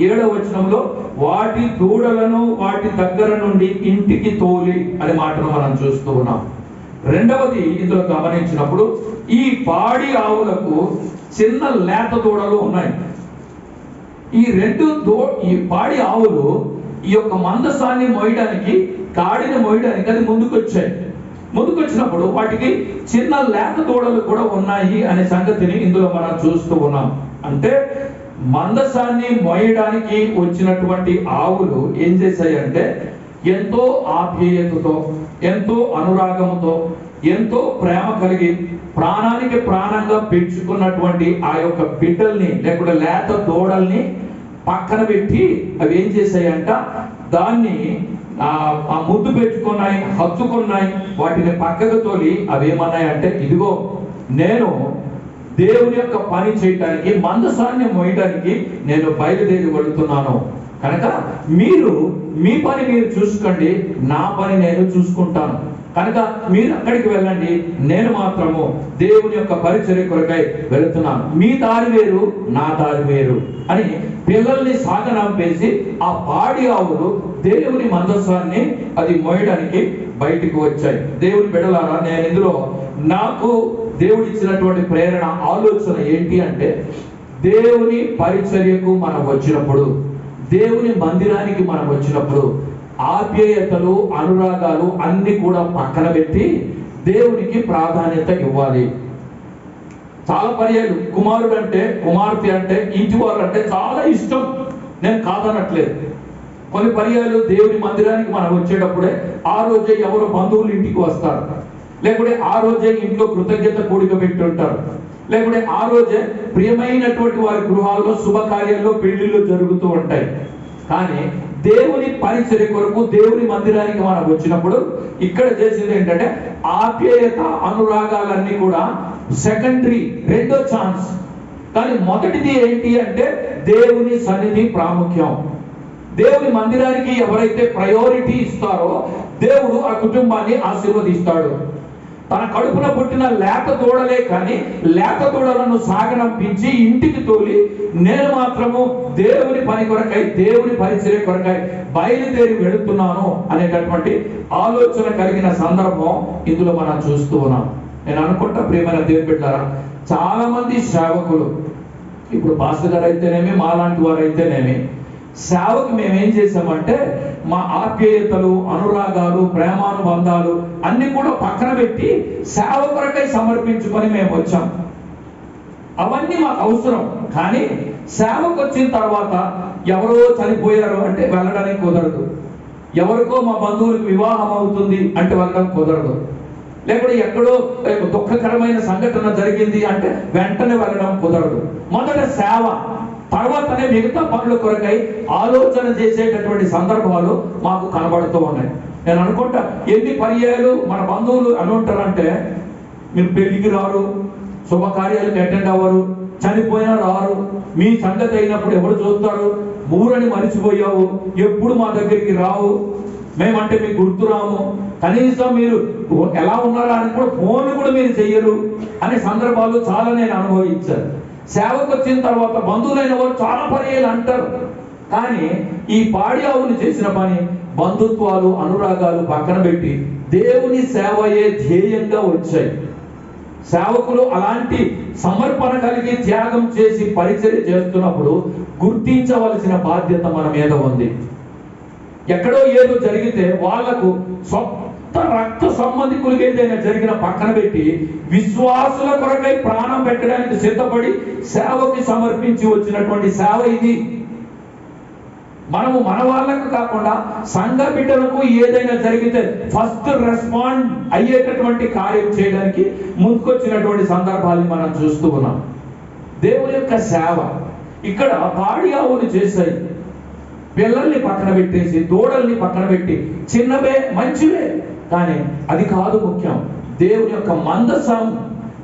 7వ వచనంలో వాటి దూడలను వాటి దగ్గర నుండి ఇంటికి తోలి అనే మాటను మనం చూస్తూ ఉన్నాం. రెండవది, ఇందులో గమనించినప్పుడు ఈ పాడి ఆవులకు చిన్న లేత దూడలు ఉన్నాయి. ఈ పాడి ఆవులు ఈ యొక్క మందసాన్ని మోయడానికి, కాడిని మోయడానికి అది ముందుకొచ్చినప్పుడు వాటికి చిన్న లేత దూడలు కూడా ఉన్నాయి అనే సంగతిని ఇందులో మనం చూస్తూ ఉన్నాం. అంటే మందసాన్ని మోయడానికి వచ్చినటువంటి ఆవులు ఏం చేశాయంటే, ఎంతో ఆప్యాయతతో, ఎంతో అనురాగంతో, ఎంతో ప్రేమ కలిగి ప్రాణానికి ప్రాణంగా పెంచుకున్నటువంటి ఆ యొక్క బిడ్డల్ని లేకుంటే లేత దూడల్ని పక్కన పెట్టి అవి ఏం చేశాయంట, దాన్ని ఆ ముద్దు పెట్టుకున్నాయి, హత్తుకున్నాయి. వాటిని పక్కకు తోలి అవి ఏమన్నాయంటే, ఇదిగో నేను దేవుని యొక్క పని చేయడానికి, మందసాన్ని మోయడానికి నేను బయలుదేరి వెళుతున్నాను కనుక మీరు మీ పని మీరు చూసుకోండి, నా పని నేను చూసుకుంటాను. కనుక మీరు అక్కడికి వెళ్ళండి, నేను మాత్రము దేవుని యొక్క పరిచర్య కొరకై వెళుతున్నాను. మీ దారి వేరు, నా దారి వేరు అని పిల్లల్ని సాగనంపేసి ఆ పాడి ఆవులు దేవుని మందసాన్ని అది మోయడానికి బయటికి వచ్చాయి. దేవుని బిడ్డలారా, నేను ఇందులో నాకు దేవుడు ఇచ్చినటువంటి ప్రేరణ, ఆలోచన ఏంటి అంటే, దేవుని పరిచర్యకు మనం వచ్చినప్పుడు, దేవుని మందిరానికి మనం వచ్చినప్పుడు ఆప్యాయతలు, అనురాగాలు అన్ని కూడా పక్కన పెట్టి దేవునికి ప్రాధాన్యత ఇవ్వాలి. చాలా పర్యాలు కుమారుడు అంటే, కుమార్తె అంటే, ఇంటి వాళ్ళు అంటే చాలా ఇష్టం, నేను కాదనట్లేదు. కొన్ని పర్యాలు దేవుని మందిరానికి మనం వచ్చేటప్పుడే ఆ రోజే ఎవరు బంధువులు ఇంటికి వస్తారు, లేకుంటే ఆ రోజే ఇంట్లో కృతజ్ఞత కూడిక పెట్టి ఉంటారు, లేకుంటే ఆ రోజే ప్రియమైనటువంటి వారి గృహాల్లో శుభకార్యాల్లో పెళ్లిళ్ళు జరుగుతూ ఉంటాయి. కానీ దేవుని పరిచర్య కొరకు దేవుని మందిరానికి మనం వచ్చినప్పుడు ఇక్కడ చేసేది ఏంటంటే, ఆప్యాయత, అనురాగాలన్నీ కూడా సెకండరీ, రెండో ఛాన్స్. కానీ మొదటిది ఏంటి అంటే, దేవుని సన్నిధి ప్రాముఖ్యం. దేవుని మందిరానికి ఎవరైతే ప్రయారిటీ ఇస్తారో దేవుడు ఆ కుటుంబాన్ని ఆశీర్వదిస్తాడు. తన కడుపున పుట్టిన లేత దూడలే కానీ లేత దూడలను సాగనంపించి ఇంటికి తోలి నేను మాత్రము దేవుని పని కొరకై, దేవుని పరిచర్య కొరకై బయలుదేరి వెళుతున్నాను అనేటటువంటి ఆలోచన కలిగిన సందర్భం ఇందులో మనం చూస్తూ ఉన్నాం. నేను అనుకుంటా ప్రియమైన దేవుని బిడ్డలారా, చాలా మంది సేవకులు, ఇప్పుడు పాస్టర్ గారు అయితేనేమి, మాలాంటి వారు అయితేనేమి, సేవకు మేమేం చేసామంటే మా ఆప్యాయతలు, అనురాగాలు, ప్రేమానుబంధాలు అన్ని కూడా పక్కన పెట్టి సేవ కొరకై సమర్పించుకొని మేము వచ్చాం. అవన్నీ మాకు అవసరం. కానీ సేవకు వచ్చిన తర్వాత ఎవరో చనిపోయారు అంటే వెళ్ళడానికి కుదరదు, ఎవరికో మా బంధువులకు వివాహం అవుతుంది అంటే వెళ్ళడం కుదరదు, లేకపోతే ఎక్కడో దుఃఖకరమైన సంఘటన జరిగింది అంటే వెంటనే వెళ్ళడం కుదరదు. మొదట సేవ, తర్వాతనే మిగతా పనుల కొరకై ఆలోచన చేసేటటువంటి సందర్భాలు మాకు కనబడుతూ ఉన్నాయి. నేను అనుకుంటా, ఎన్ని పర్యాలు మన బంధువులు అని ఉంటారంటే, మీరు పెళ్లికి రారు, శుభకార్యాలకు అటెండ్ అవ్వరు, చనిపోయినా రారు, మీ సంగతి అయినప్పుడు ఎవరు చూస్తారు, ఊరని మరిచిపోయావు, ఎప్పుడు మా దగ్గరికి రావు, మేమంటే మీకు గుర్తురాము, కనీసం మీరు ఎలా ఉన్నారా అని కూడా ఫోన్లు కూడా మీరు చెయ్యరు అనే సందర్భాలు చాలా నేను అనుభవించాను. సేవకు వచ్చిన తర్వాత బంధువులైన వారు చాలా పర్యాలు అంటారు. కానీ ఈ పాడి ఆవులు చేసిన పని బంధుత్వాలు, అనురాగాలు పక్కన పెట్టి దేవుని సేవయే ధ్యేయంగా వచ్చాయి. సేవకులు అలాంటి సమర్పణ కలిగి త్యాగం చేసి పరిచర్య చేస్తున్నప్పుడు గుర్తించవలసిన బాధ్యత మన మీద ఉంది. ఎక్కడో ఏదో జరిగితే వాళ్లకు సొంత రక్త సంబంధికులకి ఏదైనా జరిగిన పక్కన పెట్టి విశ్వాసుల కొరకై ప్రాణం పెట్టడానికి సిద్ధపడి సేవకి సమర్పించి వచ్చినటువంటి సేవ ఇది. మనము మన వాళ్ళకు కాకుండా సంఘ బిడ్డలకు ఏదైనా జరిగితే ఫస్ట్ రెస్పాండ్ అయ్యేటటువంటి కార్యం చేయడానికి ముందుకొచ్చినటువంటి సందర్భాలు మనం చూస్తూ ఉన్నాం. దేవుని యొక్క సేవ ఇక్కడ పాడి ఆవులు చేశాయి. పిల్లల్ని పక్కన పెట్టేసి దూడల్ని పక్కన పెట్టి చిన్నవే మంచివే, కానీ అది కాదు ముఖ్యం. దేవుని యొక్క మందసం,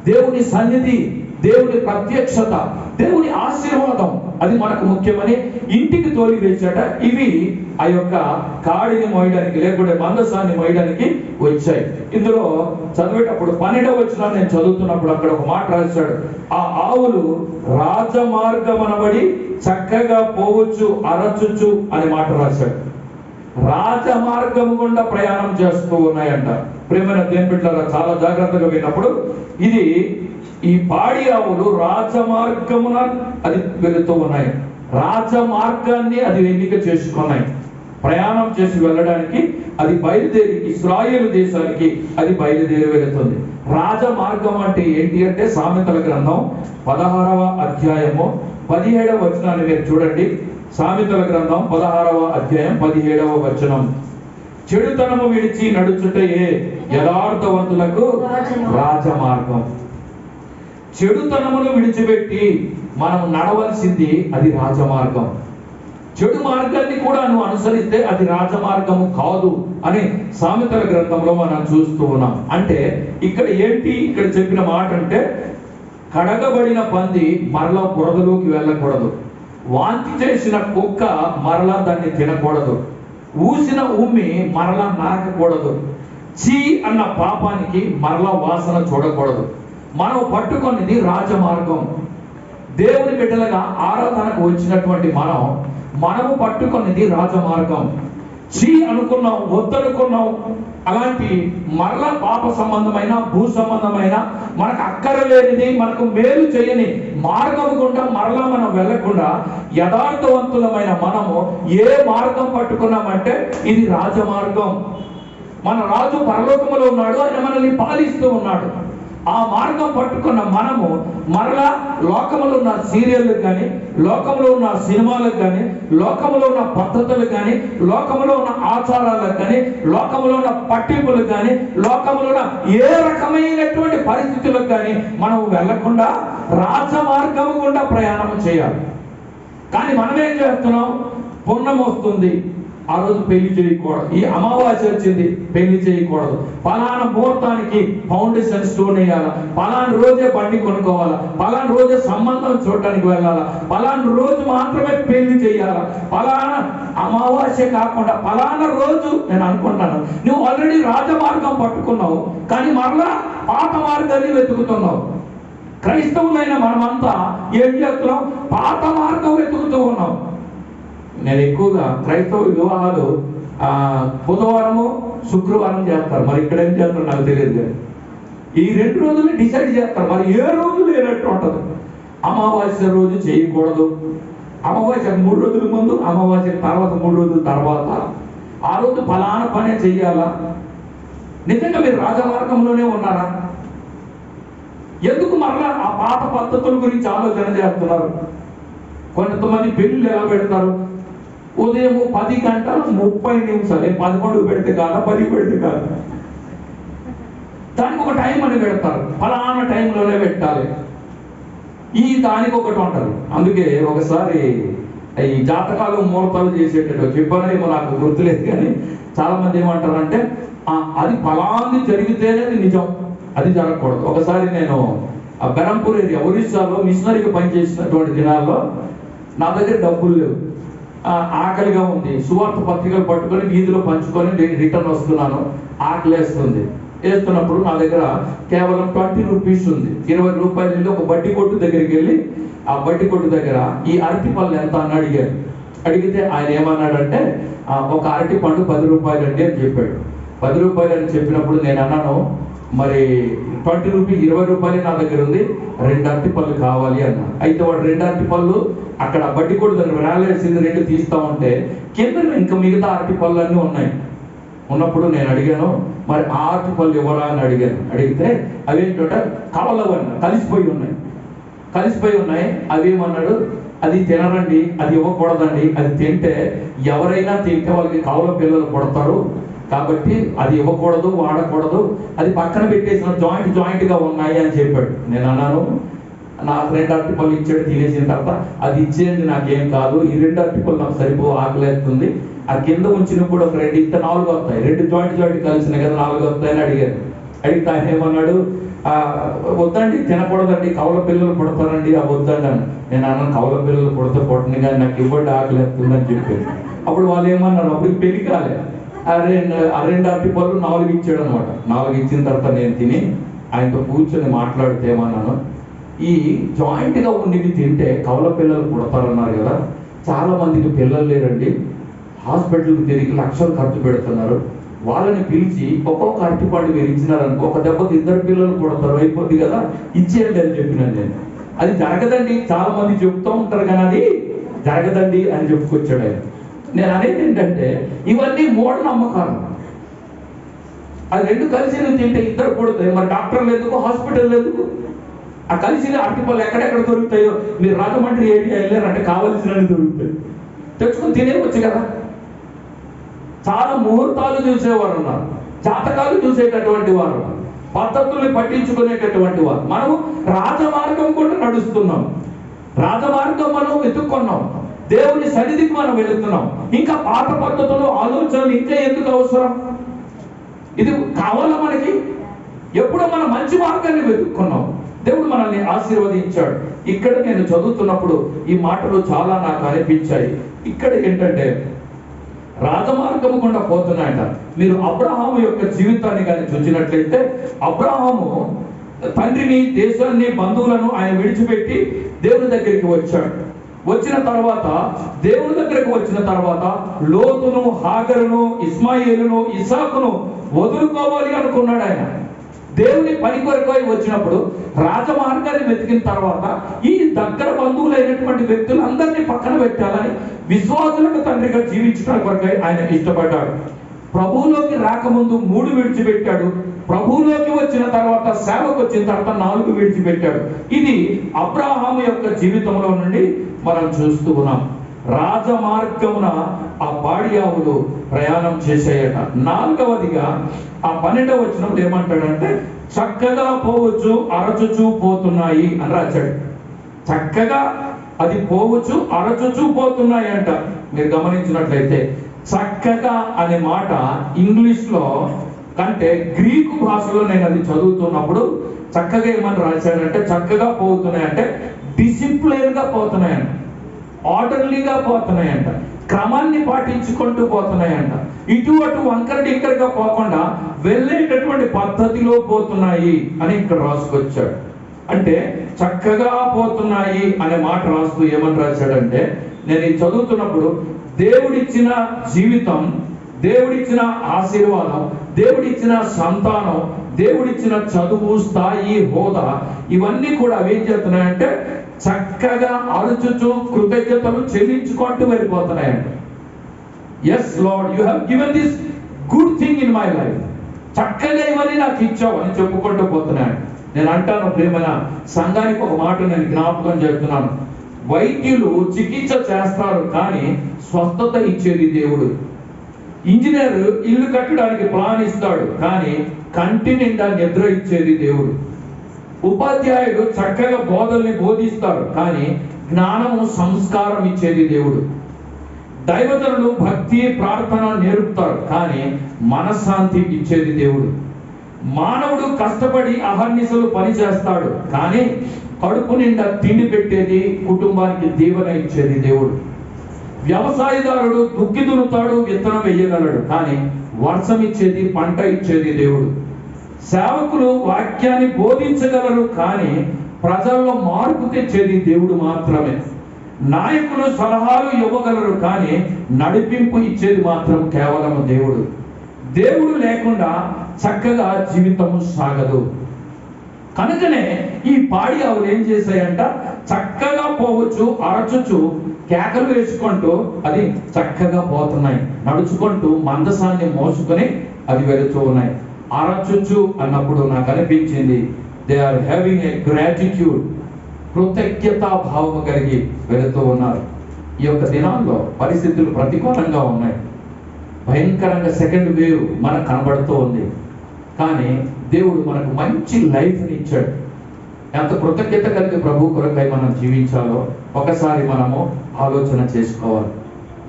దేవుని సన్నిధి, దేవుని ప్రత్యక్షత, దేవుని ఆశీర్వాదం, అది మనకు ముఖ్యమని ఇంటికి తోలి వేచాట. ఇవి ఆ యొక్క కాడిని మోయడానికి లేకుంటే మందసాన్ని మోయడానికి వచ్చాయి. ఇందులో చదివేటప్పుడు 12వ వచనం నేను చదువుతున్నప్పుడు అక్కడ ఒక మాట రాశాడు, ఆ ఆవులు రాజమార్గమనబడి చక్కగా పోవచ్చు అరచుచు అనే మాట రాశాడు. రాజమార్గం గుండా ప్రయాణం చేస్తూ ఉన్నాయంట. ప్రేమైన దేవుని బిడ్డలారా, చాలా జాగ్రత్తగా విన్నప్పుడు ఇది ఈ పాడి ఆవులు రాజమార్గమున అది వెళుతూ ఉన్నాయి. రాజమార్గాన్ని అది ఎన్నిక చేసుకున్నాయి. ప్రయాణం చేసి వెళ్ళడానికి అది బయలుదేరి ఇశ్రాయేలు దేశానికి అది బయలుదేరి వెళుతుంది. రాజమార్గం అంటే ఏంటి అంటే సామెతల గ్రంథం 16వ అధ్యాయము 17వ వచనాన్ని మీరు చూడండి. సామెతల గ్రంథం 16వ అధ్యాయం 17వ వచనం, చెడుతనము విడిచి నడుచుటయే యథార్థవంతులకు రాజమార్గం. చెడుతనమును విడిచిపెట్టి మనం నడవలసింది అది రాజమార్గం. చెడు మార్గాన్ని కూడా నువ్వు అనుసరిస్తే అది రాజమార్గము కాదు అని సామెతల గ్రంథంలో మనం చూస్తూ ఉన్నాం. అంటే ఇక్కడ ఏంటి ఇక్కడ చెప్పిన మాట అంటే, కడగబడిన పంది మరలా బురదలోకి వెళ్ళకూడదు, వాంతి చేసిన కుక్క మరలా దాన్ని తినకూడదు, ఊసిన ఉమ్మి మరలా నాకకూడదు, చీ అన్న పాపానికి మరలా వాసన చూడకూడదు. మనం పట్టుకున్నది రాజమార్గం. దేవుని బిడ్డలుగా ఆరాధనకు వచ్చినటువంటి మనము పట్టుకున్నది రాజమార్గం. చీ అనుకున్నాం, వద్దనుకున్నాం, అలాంటి మరలా పాప సంబంధమైన భూ సంబంధమైన మనకు అక్కరలేనిది, మనకు మేలు చేయని మార్గం గుండా మరలా మనం వెళ్ళకుండా యథార్థవంతులమైన మనము ఏ మార్గం పట్టుకున్నామంటే ఇది రాజమార్గం. మన రాజు పరలోకములో ఉన్నాడు, ఆయన మనల్ని పాలిస్తూ ఉన్నాడు. ఆ మార్గం పట్టుకున్న మనము మరలా లోకములో ఉన్న సీరియళ్ళకు కానీ, లోకంలో ఉన్న సినిమాలకు కానీ, లోకంలో ఉన్న పద్ధతులకు కానీ, లోకంలో ఉన్న ఆచారాలకు కానీ, లోకంలో ఉన్న పట్టింపులకు కానీ, లోకంలో ఉన్న ఏ రకమైనటువంటి పరిస్థితులకు కానీ మనం వెళ్లకుండా రాజమార్గము గుండా ప్రయాణం చేయాలి. కానీ మనం ఏం చేస్తున్నాం? పుణ్యం వస్తుంది, ఆ రోజు పెళ్లి చేయకూడదు, ఈ అమావాస్య వచ్చింది పెళ్లి చేయకూడదు, పలానా ముహూర్తానికి ఫౌండేషన్ స్టోన్ వేయాలా, పలానా రోజే బండి కొనుక్కోవాలా, పలానా రోజే సంబంధం చూడటానికి వెళ్ళాలా, పలానా రోజు మాత్రమే పెళ్లి చేయాలా, పలానా అమావాస్య కాకుండా పలానా రోజు. నేను అనుకుంటున్నాను నువ్వు ఆల్రెడీ రాజమార్గం పట్టుకున్నావు, కానీ మరలా పాత మార్గాన్ని వెతుకుతున్నావు. క్రైస్తవులైన మనమంతా ఏం చేస్తున్నాం? పాత మార్గం వెతుకుతూ ఉన్నాం. నేను ఎక్కువగా క్రైస్తవ వివాహాలు బుధవారము శుక్రవారం చేస్తారు, మరి ఇక్కడ ఏం చేస్తారు నాకు తెలియదు, కానీ ఈ 2 రోజులు డిసైడ్ చేస్తారు, మరి ఏ రోజు లేనట్టు ఉంటుంది. అమావాస్య రోజు చేయకూడదు, అమావాస్య 3 రోజుల ముందు, అమావాస్య తర్వాత 3 రోజుల తర్వాత, ఆ రోజు ఫలానా పనే చెయ్యాలా. నిజంగా మీరు రాజమార్గంలోనే ఉన్నారా? ఎందుకు మరలా ఆ పాత పద్ధతుల గురించి ఆలోచన చేస్తున్నారు? కొంతమంది పెళ్లి ఎలా పెడతారు? ఉదయం 10:30 11 పెడితే కాదా, 10 పెడితే కాదు, దానికి ఒక టైం అని పెడతారు, ఫలానా టైంలోనే పెట్టాలి. ఈ దానికి ఒకటి ఉంటుంది. అందుకే ఒకసారి ఈ జాతకాలు ముహూర్తాలు చేసేటట్టు చెప్పానేమో నాకు గుర్తులేదు, కానీ చాలా మంది ఏమంటారంటే అది ఫలాంది జరిగితేనే అది నిజం, అది జరగకూడదు. ఒకసారి నేను బెరంపూర్ ఏరియా ఒరిస్సాలో మిషనరీగా పనిచేసినటువంటి దినాల్లో నా దగ్గర డబ్బులు లేవు, ఆకలిగా ఉంది, సువార్త పత్రికలు పట్టుకొని వీధిలో పంచుకొని రిటర్న్ వస్తున్నాను, ఆకలేస్తుంది. వేస్తున్నప్పుడు నా దగ్గర కేవలం 20 రూపీస్ ఉంది. 20 రూపాయలు వెళ్ళి ఒక బడ్డీ కొట్టు దగ్గరికి వెళ్ళి ఆ బడ్డీ కొట్టు దగ్గర ఈ అరటి పళ్ళు ఎంత అని అడిగాను. అడిగితే ఆయన ఏమన్నాడంటే ఒక అరటి పండు 10 రూపాయలు అండి అని చెప్పాడు. 10 రూపాయలు అని చెప్పినప్పుడు నేను అన్నాను, మరి 20 రూపీస్ 20 రూపాయలు నా దగ్గర ఉంది, 2 అరటి పళ్ళు కావాలి అన్నా. అయితే వాడు 2 అరటి పళ్ళు అక్కడ బడ్డీ కొట్టు దగ్గర వేలాడేసింది, 2 తీస్తా ఉంటే కింద ఇంకా మిగతా అరటి పళ్ళు అన్నీ ఉన్నాయి. ఉన్నప్పుడు నేను అడిగాను, మరి ఆ అరటి పళ్ళు ఎవరా అని అడిగాను. అడిగితే అవేంటంటే కవలవన్న కలిసిపోయి ఉన్నాయి. అవేమన్నాడు, అది తినరండి, అది ఇవ్వకూడదండి, అది తింటే ఎవరైనా తింటే వాళ్ళకి కవల పిల్లలు పుడతారు, కాబట్టి అది ఇవ్వకూడదు, వాడకూడదు, అది పక్కన పెట్టేసిన జాయింట్ గా ఉన్నాయి అని చెప్పాడు. నేను అన్నాను, నాకు 2 అరటిపళ్ళు ఇచ్చాడు, తినేసిన తర్వాత అది ఇచ్చేయండి నాకేం కాదు, ఈ 2 అరటిపళ్ళు నాకు సరిపో, ఆకలేస్తుంది, ఆ కింద ఉంచిన కూడా ఒక 2 ఇస్తే 4 వస్తాయి, 2 జాయింట్ కలిసినాయి కదా 4 వస్తాయని అడిగాను. అడిగితే ఆయన ఏమన్నాడు, వద్దండి తినకూడదండి, కవల పిల్లలు పుడతారండి, అవి వద్దండి అని. నేను అన్నాను కవల పిల్లలు పుడితే పుట్టని కానీ నాకు ఇవ్వండి ఆకలేస్తుందని చెప్పాను. అప్పుడు వాళ్ళు ఏమన్నారు, అప్పుడు పెళ్లి కాలే, ఆ 2 అరటిపళ్ళు 4 ఇచ్చాడు అనమాట. 4 ఇచ్చిన తర్వాత నేను తిని ఆయనతో కూర్చొని మాట్లాడితే ఏమన్నాను, ఈ జాయింట్గా ఉండి తింటే కవల పిల్లలు పుడతారన్నారు కదా, చాలా మందికి పిల్లలు లేరండి, హాస్పిటల్కి తిరిగి లక్షలు ఖర్చు పెడుతున్నారు, వాళ్ళని పిలిచి ఒక్కొక్క అరటిపండు మీరు ఇచ్చినారనుకో, ఒక దెబ్బకి 2 పిల్లలు పుడతారు, అయిపోద్ది కదా, ఇచ్చేయండి అని చెప్పినాను నేను. అది జరగదండి, చాలా మంది చెప్తూ ఉంటారు కానీ అది జరగదండి అని చెప్పుకొచ్చాడు ఆయన. నేను అనేది ఏంటంటే ఇవన్నీ మూఢనమ్మకాలు. అది 2 కలిసి నువ్వు తింటే 2 పుడతాయి, మరి డాక్టర్లు ఎందుకు, హాస్పిటల్ ఎందుకు? ఆ కలిసిన అరటిపళ్ళు ఎక్కడెక్కడ దొరుకుతాయో, మీరు రాజమండ్రి ఏరియా వెళ్ళారంటే కావలసినవి దొరుకుతాయి, తెచ్చుకుని తినేవచ్చు కదా. చాలా ముహూర్తాలు చూసేవారు ఉన్నారు, జాతకాలు చూసేటటువంటి వారు, పద్ధతుల్ని పట్టించుకునేటటువంటి వారు. మనం రాజమార్గం కూడా నడుస్తున్నాం, రాజమార్గం మనం వెతుక్కున్నాం, దేవుని సన్నిధికి మనం వెళుతున్నాం. ఇంకా పాత పద్ధతులు, ఆలోచనలు ఇంకా ఎందుకు అవసరం? ఇది కావాలా మనకి? ఎప్పుడో మనం మంచి మార్గాన్ని వెతుక్కున్నాం, దేవుడు మనల్ని ఆశీర్వదించాడు. ఇక్కడ నేను చదువుతున్నప్పుడు ఈ మాటలు చాలా నాకు అనిపించాయి. ఇక్కడ ఏంటంటే రాజమార్గము గుండా పోతున్నాయట. మీరు అబ్రహాము యొక్క జీవితాన్ని కానీ చూసినట్లయితే, అబ్రహాము తండ్రిని, దేశాన్ని, బంధువులను ఆయన విడిచిపెట్టి దేవుని దగ్గరికి వచ్చాడు. వచ్చిన తర్వాత దేవుని దగ్గరకు వచ్చిన తర్వాత లోతును, హాగరును, ఇస్మాయిలును, ఇసాకును వదులుకోవాలి అనుకున్నాడు ఆయన. దేవుని పని కొరకై వచ్చినప్పుడు రాజమార్గాన్ని వెతికిన తర్వాత ఈ దగ్గర బంధువులైనటువంటి వ్యక్తులందరినీ పక్కన పెట్టాలని, విశ్వాసులకు తండ్రిగా జీవించడం కొరకై ఆయన ఇష్టపడ్డాడు. ప్రభువులోకి రాకముందు 3 విడిచిపెట్టాడు, ప్రభువులోకి వచ్చిన తర్వాత, సేవకు వచ్చిన తర్వాత 4 విడిచిపెట్టాడు. ఇది అబ్రహాము యొక్క జీవితంలో నుండి మనం చూస్తూ ఉన్నాం. రాజమార్గమున ఆ పాడియావులు ప్రయాణం చేసేయట. 4వదిగా ఆ 12వ వచనంలో ఏమంటాడంటే, చక్కగా పోవచ్చు అరచుచూ పోతున్నాయి అని రాశాడు. చక్కగా అది పోవచ్చు అరచుచూ పోతున్నాయి అంట. మీరు గమనించినట్లయితే చక్కగా అనే మాట ఇంగ్లీష్ లో కంటే గ్రీకు భాషలో నేను అది చదువుతున్నప్పుడు చక్కగా ఏమని రాశాడంటే, చక్కగా పోతున్నాయంటే డిసిప్లిన్ గా పోతున్నాయంట, ఆర్డర్లీగా పోతున్నాయంట, క్రమాన్ని పాటించుకుంటూ పోతున్నాయంట, ఇటు అటు వంకర టింకరగా పోకుండా వెళ్ళేటటువంటి పద్ధతిలో పోతున్నాయి అని ఇక్కడ రాసుకొచ్చాడు. అంటే చక్కగా పోతున్నాయి అనే మాట రాస్తూ ఏమని రాశాడంటే, నేను ఇది చదువుతున్నప్పుడు దేవుడిచ్చిన జీవితం, దేవుడిచ్చిన ఆశీర్వాదం, దేవుడిచ్చిన సంతానం, దేవుడిచ్చిన చదువు, స్థాయి, హోదా, ఇవన్నీ కూడా అవేం చేస్తున్నాయంటే చక్కగా అరుచుచు కృతజ్ఞతలు చెల్లించుకుంటూ వెళ్ళిపోతున్నాయంట. Yes Lord, you have given this good thing in my life. చక్కగా ఇవన్నీ నాకు ఇచ్చావు అని చెప్పుకుంటూ పోతున్నాడు. నేను అంటాను ప్రేమైన సంఘానికి ఒక మాట నేను జ్ఞాపకం చేస్తున్నాను. వైద్యులు చికిత్స చేస్తారు కానీ స్వస్థత ఇచ్చేది దేవుడు. ఇంజనీర్ ఇల్లు కట్టడానికి ప్లాన్ ఇస్తాడు కానీ కంటి నిండా నిద్ర ఇచ్చేది దేవుడు. ఉపాధ్యాయుడు చక్కగా బోధల్ని బోధిస్తారు కానీ జ్ఞానము, సంస్కారం ఇచ్చేది దేవుడు. దైవజనులు భక్తి, ప్రార్థన నేర్పుతారు కానీ మనశ్శాంతి ఇచ్చేది దేవుడు. మానవుడు కష్టపడి అహర్నిశలు పని చేస్తాడు కానీ కడుపు నిండా తిండి పెట్టేది, కుటుంబానికి దీవెన ఇచ్చేది దేవుడు. వ్యవసాయదారుడు దుక్కి దున్నుతాడు, విత్తనం వేయగలడు కానీ వర్షం ఇచ్చేది, పంట ఇచ్చేది దేవుడు. సేవకులు వాక్యాన్ని బోధించగలరు కానీ ప్రజల్లో మార్పు తెచ్చేది దేవుడు మాత్రమే. నాయకులు సలహాలు ఇవ్వగలరు కానీ నడిపింపు ఇచ్చేది మాత్రం కేవలం దేవుడు. దేవుడు లేకుండా చక్కగా జీవితము సాగదు. కనుకనే ఈ పాడి ఆవులు ఏం చేశాయంట, చక్కగా పోవచ్చు అరచుచు కేకలు వేసుకుంటూ అది చక్కగా పోతున్నాయి. నడుచుకుంటూ మందసాన్ని మోసుకొని అది వెళుతూ ఉన్నాయి. అరచుచు అన్నప్పుడు నాకు అనిపించింది, they are having a gratitude, కృతజ్ఞతా భావము కలిగి వెళుతూ ఉన్నారు. ఈ యొక్క దినాల్లో పరిస్థితులు ప్రతికూలంగా ఉన్నాయి. భయంకరంగా సెకండ్ వేవ్ మనకు కనబడుతూ ఉంది. కానీ దేవుడు మనకు మంచి లైఫ్ని ఇచ్చాడు. ఎంత కృతజ్ఞత కలిగి ప్రభు కొరకై మనం జీవించాలో ఒకసారి మనము ఆలోచన చేసుకోవాలి.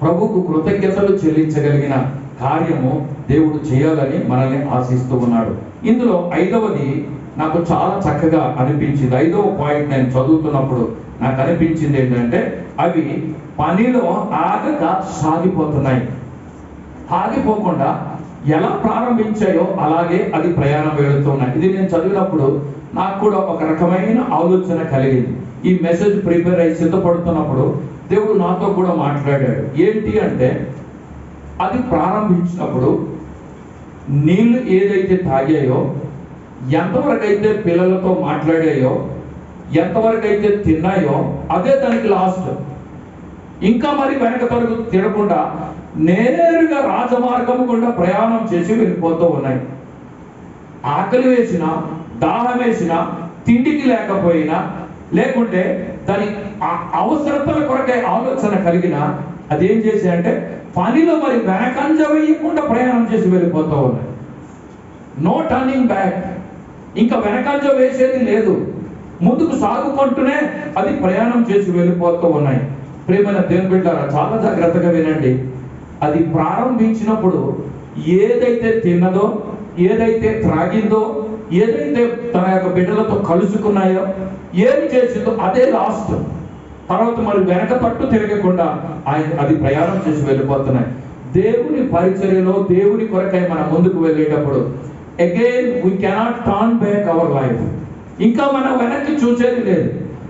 ప్రభుకు కృతజ్ఞతలు చెల్లించగలిగిన కార్యము దేవుడు చేయాలని మనల్ని ఆశిస్తూ ఉన్నాడు. ఇందులో 5వది నాకు చాలా చక్కగా అనిపించింది. 5వ పాయింట్ నేను చదువుతున్నప్పుడు నాకు అనిపించింది ఏంటంటే, అవి పనిలో ఆగక సాగిపోతున్నాయి. ఆగిపోకుండా ఎలా ప్రారంభించాయో అలాగే అది ప్రయాణం వెళుతున్నాయి. ఇది నేను చదివినప్పుడు నాకు కూడా ఒక రకమైన ఆలోచన కలిగింది. ఈ మెసేజ్ ప్రిపేర్ అయి సిద్ధపడుతున్నప్పుడు దేవుడు నాతో కూడా మాట్లాడాడు. ఏంటి అంటే, అది ప్రారంభించినప్పుడు నీళ్లు ఏదైతే తాగాయో, ఎంతవరకు అయితే పిల్లలతో మాట్లాడాయో, ఎంతవరకు అయితే తిన్నాయో, అదే దానికి లాస్ట్. ఇంకా మరి వెనక తరగు తినకుండా నేరుగా రాజమార్గం గుండా ప్రయాణం చేసి వెళ్ళిపోతూ ఉన్నాయి. ఆకలి వేసినా, దాహం వేసినా, తిండికి లేకపోయినా, లేకుంటే దాని అవసరతల కొరకే ఆలోచన కలిగిన అదేం చేశాయంటే పనిలో మరి వెనకంజ వేయకుండా ప్రయాణం చేసి వెళ్ళిపోతూ ఉన్నాయి. No turning back. ఇంకా వెనకంజ వేసేది లేదు, ముందుకు సాగుకుంటూనే అది ప్రయాణం చేసి వెళ్ళిపోతూ ఉన్నాయి. ప్రియమైన దేవుని బిడ్డలారా, చాలా జాగ్రత్తగా వినండి. అది ప్రారంభించినప్పుడు ఏదైతే తిన్నదో, ఏదైతే త్రాగిందో, ఏదైతే తన యొక్క బిడ్డలతో కలుసుకున్నాయో, ఏది చేసిందో అదే లాస్ట్. తర్వాత మరి వెనక తట్టు తిరగకుండా అది ప్రయాణం చేసి వెళ్ళిపోతున్నాయి. దేవుని పరిచర్యలో దేవుని కొరకై మనం ముందుకు వెళ్ళేటప్పుడు again we cannot turn back our life. ఇంకా మనం వెనక్కి చూసేది లేదు.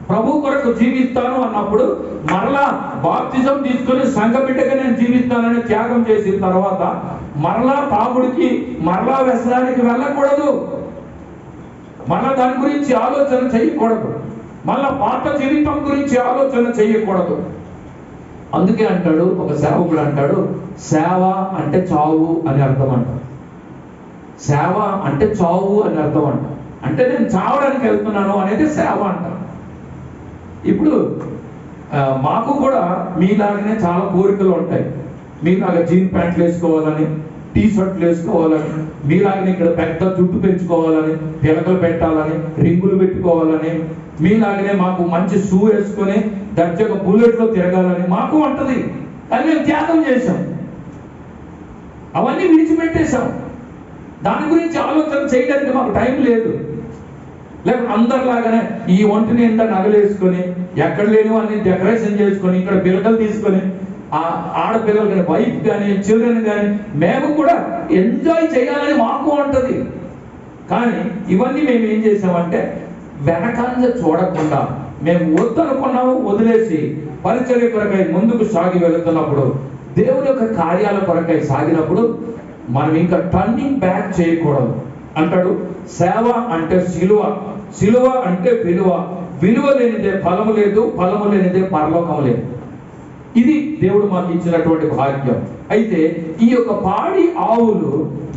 ప్రభు కొరకు జీవిస్తాను అన్నప్పుడు మరలా బాప్తిజం తీసుకొని సంఘ బిడ్డగా నేను జీవిస్తానని త్యాగం చేసిన తర్వాత మరలా తాగుడికి, మరలా వ్యసనానికి వెళ్ళకూడదు. మళ్ళా దాని గురించి ఆలోచన చేయకూడదు. మళ్ళా పాత జీవితం గురించి ఆలోచన చేయకూడదు. అందుకే అంటాడు ఒక సేవకుడు అంటాడు, సేవ అంటే చావు అని అర్థం అంట. సేవ అంటే చావు అని అర్థం అంట. అంటే నేను చావడానికి వెళ్తున్నాను అనేది సేవ అంట. ఇప్పుడు మాకు కూడా మీలాగనే చాలా కోరికలు ఉంటాయి. మీలాగా జీన్ ప్యాంట్లు వేసుకోవాలని, టీ షర్ట్లు వేసుకోవాలని, మీలాగనే ఇక్కడ పెద్ద జుట్టు పెంచుకోవాలని, పిలకలు పెట్టాలని, రింగులు పెట్టుకోవాలని, మీలాగనే మాకు మంచి షూ వేసుకొని దర్జాగా బుల్లెట్లో తిరగాలని మాకు ఉంటది. అది మేము త్యాగం చేశాం, అవన్నీ విడిచిపెట్టేశాం. దాని గురించి ఆలోచన చేయడానికి మాకు టైం లేదు. లేకపోతే అందరిలాగానే ఈ ఒంటి నిండా నగలేసుకొని, ఎక్కడ లేని అన్ని డెకరేషన్ చేసుకొని, ఇక్కడ పిల్లకలు తీసుకొని, ఆ ఆడపిల్లలు కానీ, వైఫ్ కానీ, చిల్డ్రన్ కానీ మేము కూడా ఎంజాయ్ చేయాలని మాకు ఉంటది. కానీ ఇవన్నీ మేము ఏం చేసామంటే వెనకంజ చూడకుండా మేము వద్దనుకున్నాము, వదిలేసి పరిచర్య కొరకై ముందుకు సాగి వెళుతున్నప్పుడు, దేవుని యొక్క కార్యాల కొరకై సాగినప్పుడు మనం ఇంకా టర్నింగ్ బ్యాక్ చేయకూడదు. అంటాడు సేవ అంటే సిలువ, సిలువ అంటే విలువ, విలువ లేనిదే ఫలము లేదు, ఫలము లేనిదే పరలోకము లేదు. ఇది దేవుడు మాకు ఇచ్చినటువంటి భాగ్యం. అయితే ఈ యొక్క పాడి ఆవులు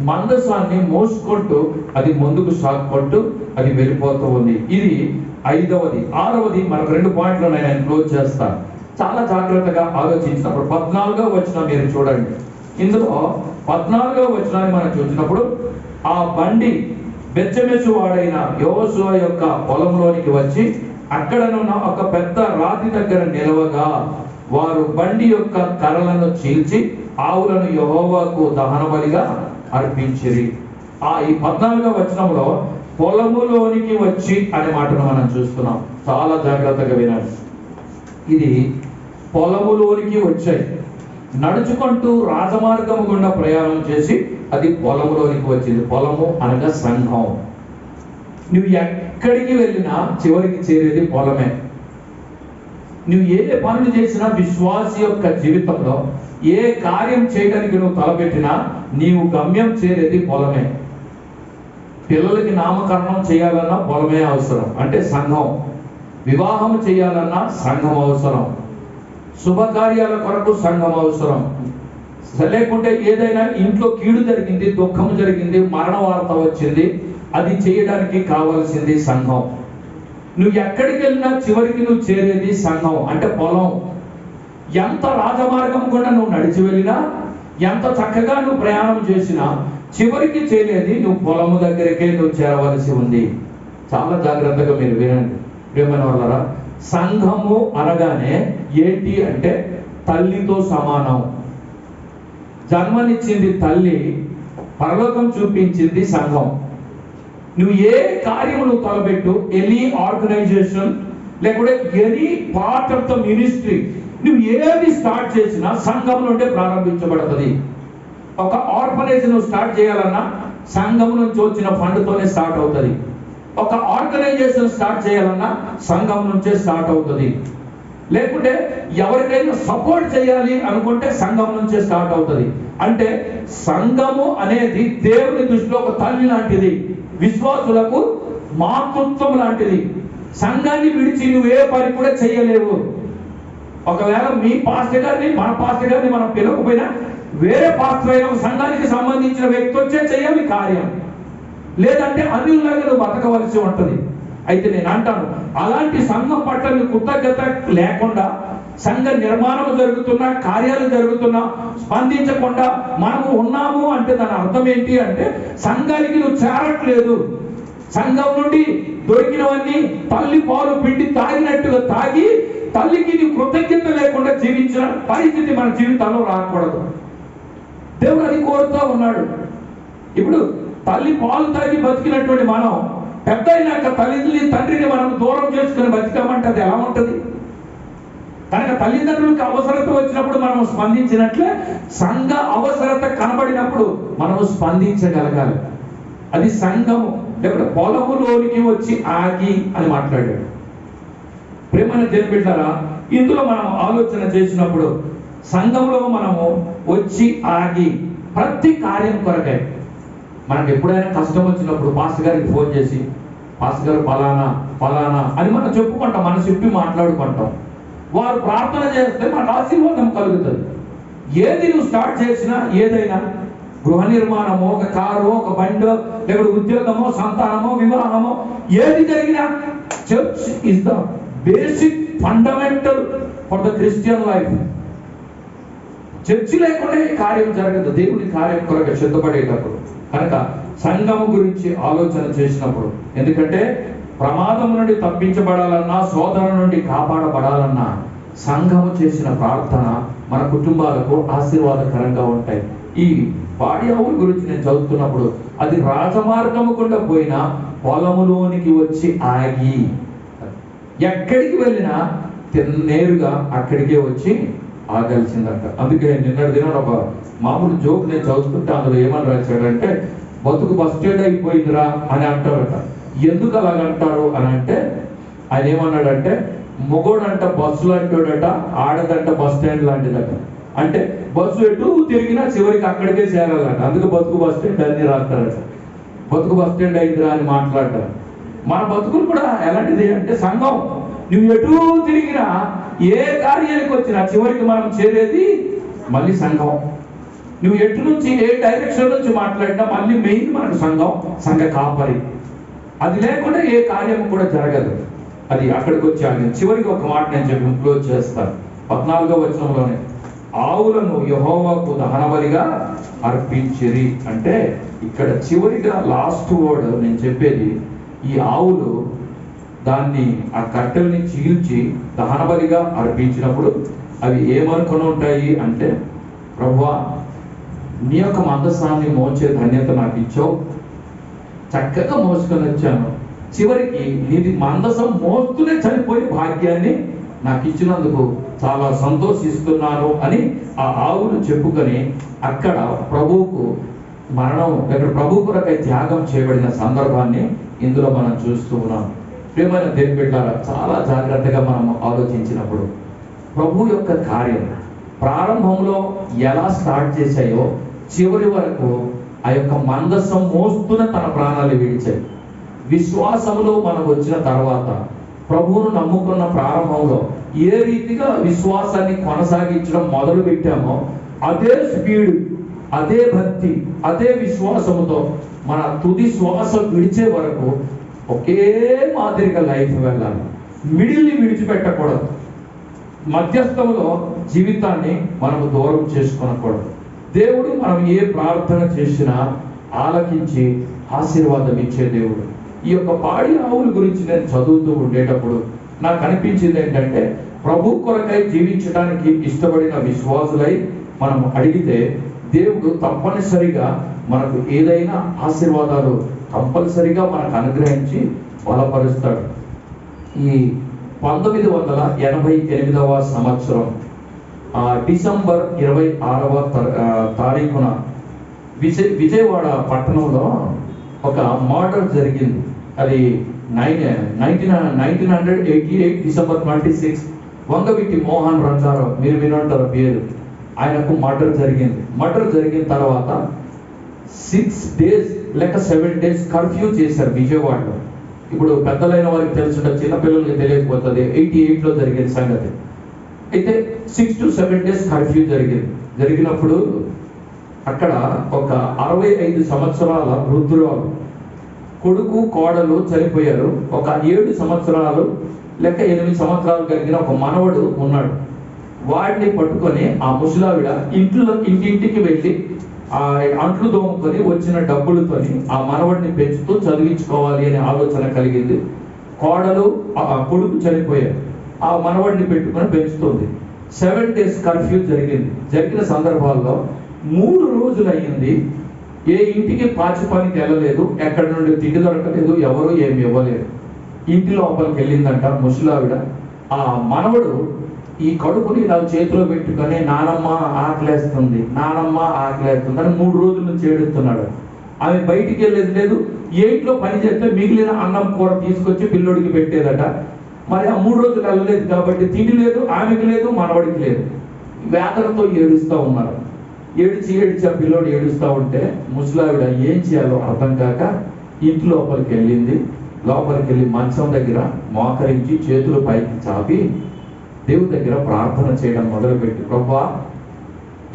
మందసాన్ని మోసుకుంటూ అది ముందుకు సాగుకుంటూ అది వెళ్ళిపోతూ ఉంది. ఇది 5వది. 6వది మనకు 2 పాయింట్లు నేను క్లోజ్ చేస్తాను. చాలా జాగ్రత్తగా ఆలోచించినప్పుడు 14వ వచనం మీరు చూడండి. ఇందులో 14వ వచనాన్ని మనం చూసినప్పుడు ఆ బండి బెత్షెమెషు వాడైన యెహోషువ యొక్క పొలంలోనికి వచ్చి అక్కడనున్న ఒక పెద్ద రాతి దగ్గర నిలవగా వారు బండి యొక్క కర్రలను చీల్చి ఆవులను యెహోవాకు దహన బలిగా అర్పించిరి. ఈ 14వ వచనంలో పొలములోనికి వచ్చి అనే మాటను మనం చూస్తున్నాం. చాలా జాగ్రత్తగా వినాలి. ఇది పొలములోనికి వచ్చాయి, నడుచుకుంటూ రాజమార్గము గుండా ప్రయాణం చేసి అది పొలములోనికి వచ్చింది. పొలము అనగా సంఘం. నువ్వు ఎక్కడికి వెళ్ళినా చివరికి చేరేది పొలమే. నువ్వు ఏ పనులు చేసినా విశ్వాసి యొక్క జీవితంలో ఏ కార్యం చేయడానికి నువ్వు తలపెట్టినా నీవు గమ్యం చేరేది పొలమే. పిల్లలకి నామకరణం చేయాలన్నా పొలమే అవసరం, అంటే సంఘం. వివాహం చేయాలన్నా సంఘం అవసరం, శుభకార్యాల కొరకు సంఘం అవసరం. లేకుంటే ఏదైనా ఇంట్లో కీడు జరిగింది, దుఃఖం జరిగింది, మరణ వార్త వచ్చింది, అది చేయడానికి కావలసింది సంఘం. నువ్వు ఎక్కడికి వెళ్ళినా చివరికి నువ్వు చేరేది సంఘం, అంటే పొలం. ఎంత రాజమార్గం కూడా నువ్వు నడిచి వెళ్ళినా, ఎంత చక్కగా నువ్వు ప్రయాణం చేసినా చివరికి చేరేది నువ్వు పొలము దగ్గరికే నువ్వు చేరవలసి ఉంది. చాలా జాగ్రత్తగా మీరు వినండి. ప్రియమైన వాళ్ళరా, సంఘము అనగానే ఏంటి అంటే తల్లితో సమానం. జన్మనిచ్చింది తల్లి, పరలోకం చూపించింది సంఘం. నువ్వు ఏ కార్యము నువ్వు తలపెట్టు, ఎనీ ఆర్గనైజేషన్ లేకుంటే any part of the ministry, నువ్వు ఏది స్టార్ట్ చేసినా సంఘం నుండే ప్రారంభించబడుతుంది. ఒక ఆర్ఫనేజ్ నువ్వు స్టార్ట్ చేయాలన్నా సంఘం నుంచి వచ్చిన ఫండ్తోనే స్టార్ట్ అవుతుంది. ఒక ఆర్గనైజేషన్ స్టార్ట్ చేయాలన్నా సంఘం నుంచే స్టార్ట్ అవుతుంది. లేకుంటే ఎవరికైనా సపోర్ట్ చేయాలి అనుకుంటే సంఘం నుంచే స్టార్ట్ అవుతుంది. అంటే సంఘము అనేది దేవుని దృష్టిలో ఒక తల్లి లాంటిది, విశ్వాసులకు మాతృత్వం లాంటిది. సంఘాన్ని విడిచి నువ్వు ఏ పని కూడా చేయలేవు. ఒకవేళ మీ పాస్టర్ గారిని, మన పాస్టర్ గారిని మనం పిలవకపోయినా వేరే పాస్టర్ అయిన సంఘానికి సంబంధించిన వ్యక్తి వచ్చే చేయాలి కార్యం. లేదంటే అన్యుల్లాగా నువ్వు బతకవలసి ఉంటుంది. అయితే నేను అంటాను, అలాంటి సంఘం పట్ల కృతజ్ఞత లేకుండా, సంఘ నిర్మాణం జరుగుతున్నా, కార్యాలు జరుగుతున్నా స్పందించకుండా మనము ఉన్నాము అంటే దాని అర్థం ఏంటి అంటే సంఘానికి నువ్వు చేరట్లేదు. సంఘం నుండి దొరికినవన్నీ తల్లి పాలు పిండి తాగినట్టుగా తాగి తల్లికి నీ కృతజ్ఞత లేకుండా జీవించిన పరిస్థితి మన జీవితాల్లో రాకూడదు. దేవుడు అది కోరుతూ ఉన్నాడు. ఇప్పుడు తల్లి పాలు తాగి బతికినటువంటి మనం పెద్ద అయినాక తల్లిని తండ్రిని మనం దూరం చేసుకుని బతికామంటే అది ఎలా ఉంటుంది? కనుక తల్లిదండ్రులకు అవసరత వచ్చినప్పుడు మనం స్పందించినట్లే సంఘ అవసరత కనబడినప్పుడు మనము స్పందించగలగాలి. అది సంఘము. లేకపోతే పొలములోనికి వచ్చి ఆగి అని మాట్లాడాడు. ప్రేమైన దేవుని బిడ్డలారా, ఇందులో మనం ఆలోచన చేసినప్పుడు సంఘంలో మనము వచ్చి ఆగి ప్రతి కార్యం కొరకై మనకు ఎప్పుడైనా కష్టం వచ్చినప్పుడు పాస్టర్ గారికి ఫోన్ చేసి, పాస్టర్ గారు ఫలానా ఫలానా అని మనం చెప్పుకుంటాం, మన చెప్పి మాట్లాడుకుంటాం. వారు ప్రార్థన చేస్తే మనకు ఆశీర్వాదం కలుగుతుంది. ఏది నువ్వు స్టార్ట్ చేసినా, ఏదైనా గృహ నిర్మాణమో, ఒక కారు, ఒక బండో, లేకపోతే ఉద్యోగమో, సంతానమో, వివాహమో, ఏది జరిగినా church is the basic fundamental for the Christian life. Church లేకుండా ఈ కార్యం జరగదు. దేవుని కార్యం కొరకు సిద్ధపడేటప్పుడు కనుక సంఘము గురించి ఆలోచన చేసినప్పుడు, ఎందుకంటే ప్రమాదం నుండి తప్పించబడాలన్నా, శోధన నుండి కాపాడబడాలన్నా సంఘము చేసిన ప్రార్థన మన కుటుంబాలకు ఆశీర్వాదకరంగా ఉంటాయి. ఈ పాడి ఆవుల గురించి నేను చదువుతున్నప్పుడు అది రాజమార్గము గుండా పోయినా పొలములోనికి వచ్చి ఆగి, ఎక్కడికి వెళ్ళినా నేరుగా అక్కడికే వచ్చి ఆగాల్సిందట. అందుకే నిన్నటి దిన ఒక మామూలు జోక్ నేను చదువుతుంటే అందులో ఏమని రాశాడంటే, బతుకు బస్ స్టాండ్ అయిపోయిందిరా అని అంటారట. ఎందుకు అలాగంటారు అని అంటే ఆయన ఏమన్నాడంటే, మొగోడంట బస్సు లాంటివాడట, ఆడదంట బస్ స్టాండ్ లాంటిదట. అంటే బస్సు ఎటు తిరిగినా చివరికి అక్కడికే చేరాలట. అందుకే బతుకు బస్ స్టాండ్ అని రాస్తారట. బతుకు బస్ స్టాండ్ అయిందిరా అని మాట్లాడతారు. మన బతుకులు కూడా ఎలాంటిది అంటే సంఘం. నువ్వు ఎటు తిరిగినా, ఏ కార్యానికి వచ్చినా చివరికి మనం చేరేది మళ్ళీ సంఘం. నువ్వు ఎటు నుంచి ఏ డైరెక్షన్ నుంచి మాట్లాడినా మళ్ళీ మెయిన్ మనకు సంఘం, సంఘ కాపరి. అది లేకుండా ఏ కార్యం కూడా జరగదు. అది అక్కడికి వచ్చి ఆగింది. చివరికి ఒక మాట నేను చెప్పి క్లోజ్ చేస్తాను. 14వ వచనంలోనే ఆవులను యెహోవాకు దహనబలిగా అర్పించిరి అంటే ఇక్కడ చివరిగా లాస్ట్ వర్డ్ నేను చెప్పేది, ఈ ఆవులు దాన్ని ఆ కట్టెల్ని చీల్చి దహనబలిగా అర్పించినప్పుడు అవి ఏమనుకుని ఉంటాయి అంటే, ప్రభువా నీ యొక్క మందసాన్ని మోసే ధన్యత నాకు ఇచ్చావు, చక్కగా మోసుకొని వచ్చాను, చివరికి నీది మందసం మోస్తూనే చనిపోయే భాగ్యాన్ని నాకు ఇచ్చినందుకు చాలా సంతోషిస్తున్నాను అని ఆ ఆవులు చెప్పుకొని అక్కడ ప్రభువుకు మరణం, ఇక్కడ ప్రభు కొరకై త్యాగం చేయబడిన సందర్భాన్ని ఇందులో మనం చూస్తూ ఉన్నాం. ప్రియమైన దేవుని బిడ్డలారా, చాలా జాగ్రత్తగా మనం ఆలోచించినప్పుడు ప్రభు యొక్క కార్యం ప్రారంభంలో ఎలా స్టార్ట్ చేశాయో చివరి వరకు ఆ యొక్క మందసం మోస్తూనే తన ప్రాణాలు విడిచాయి. విశ్వాసంలో మనకు వచ్చిన తర్వాత ప్రభువును నమ్ముకున్న ప్రారంభంలో ఏ రీతిగా విశ్వాసాన్ని కొనసాగించడం మొదలు పెట్టామో అదే స్పీడ్, అదే భక్తి, అదే విశ్వాసముతో మన తుది శ్వాస విడిచే వరకు ఒకే మాదిరిగా లైఫ్ వెళ్ళాలి. మిడిల్ని విడిచిపెట్టకూడదు. మధ్యస్థంలో జీవితాన్ని మనము దూరం చేసుకోనకూడదు. దేవుడు మనం ఏ ప్రార్థన చేసినా ఆలకించి ఆశీర్వాదం ఇచ్చే దేవుడు. ఈ యొక్క పాడి ఆవుల గురించి నేను చదువుతూ ఉండేటప్పుడు నాకు అనిపించింది ఏంటంటే, ప్రభు కొరకై జీవించడానికి ఇష్టపడిన విశ్వాసులై మనం అడిగితే దేవుడు తప్పనిసరిగా మనకు ఏదైనా ఆశీర్వాదాలు కంపల్సరిగా మనకు అనుగ్రహించి బలపరుస్తాడు. ఈ 1988వ సంవత్సరం డిసెంబర్ 26వ తారీఖున విజయవాడ పట్టణంలో ఒక మర్డర్ జరిగింది. అది 1988 డిసెంబర్ 26 వంగవీటి మోహన్ రంగారావు, మీరు వినుంటారు పేరు. ఆయనకు మర్డర్ జరిగింది. మర్డర్ జరిగిన తర్వాత 6 days లేక 7 days కర్ఫ్యూ చేశారు విజయవాడలో. ఇప్పుడు పెద్దలైన వారికి తెలుసుంటే చిన్నపిల్లలకి తెలియకపోతుంది. 88లో జరిగిన సంగతి. అయితే 6 to 7 days కర్ఫ్యూ జరిగినప్పుడు అక్కడ ఒక 65 సంవత్సరాల వృద్ధురాలు కొడుకు కోడలు చనిపోయారు. ఒక 7 సంవత్సరాలు లేక 8 సంవత్సరాలు కలిగిన ఒక మనవడు ఉన్నాడు. వాడిని పట్టుకొని ఆ ముసలావిడ ఇంటింటికి వెళ్ళి ఆ అంట్లు దోముకొని వచ్చిన డబ్బులతోని ఆ మనవడిని పెంచుతూ చదివించుకోవాలి అనే ఆలోచన కలిగింది. కోడలు కొడుకు చనిపోయారు. ఆ మనవడిని పెట్టుకొని పెంచుతుంది. 7 days కర్ఫ్యూ జరిగిన సందర్భాల్లో 3 రోజులు అయ్యింది. ఏ ఇంటికి పాచి పనికి వెళ్ళలేదు, ఎక్కడి నుండి తిండి దొరకలేదు, ఎవరు ఏమి ఇవ్వలేదు. ఇంటి లోపలికి వెళ్ళిందంట ముసలావిడ. ఆ మనవడు ఈ కడుపుని ఇలా చేతిలో పెట్టుకొని నానమ్మ ఆకలేస్తుంది అని 3 రోజుల నుంచి ఏడుస్తున్నాడు. ఆమె బయటికి వెళ్ళేది లేదు. ఏ ఇంట్లో పని చేస్తే మిగిలిన అన్నం కూర తీసుకొచ్చి పిల్లోడికి పెట్టేదట. మరి ఆ 3 రోజులు వెళ్ళలేదు కాబట్టి తిండి లేదు, ఆమెకి లేదు, మనవడికి లేదు. వేదనతో ఏడుస్తూ ఉన్నారు. ఏడిచి ఆ పిల్లోడు ఏడుస్తూ ఉంటే ముసలావిడ ఏం చేయాలో అర్థం కాక ఇంటి లోపలికి వెళ్ళింది. లోపలికి వెళ్ళి మంచం దగ్గర మోకరించి చేతులు పైకి చాపి దేవుడి దగ్గర ప్రార్థన చేయడం మొదలుపెట్టి, ప్రభువా,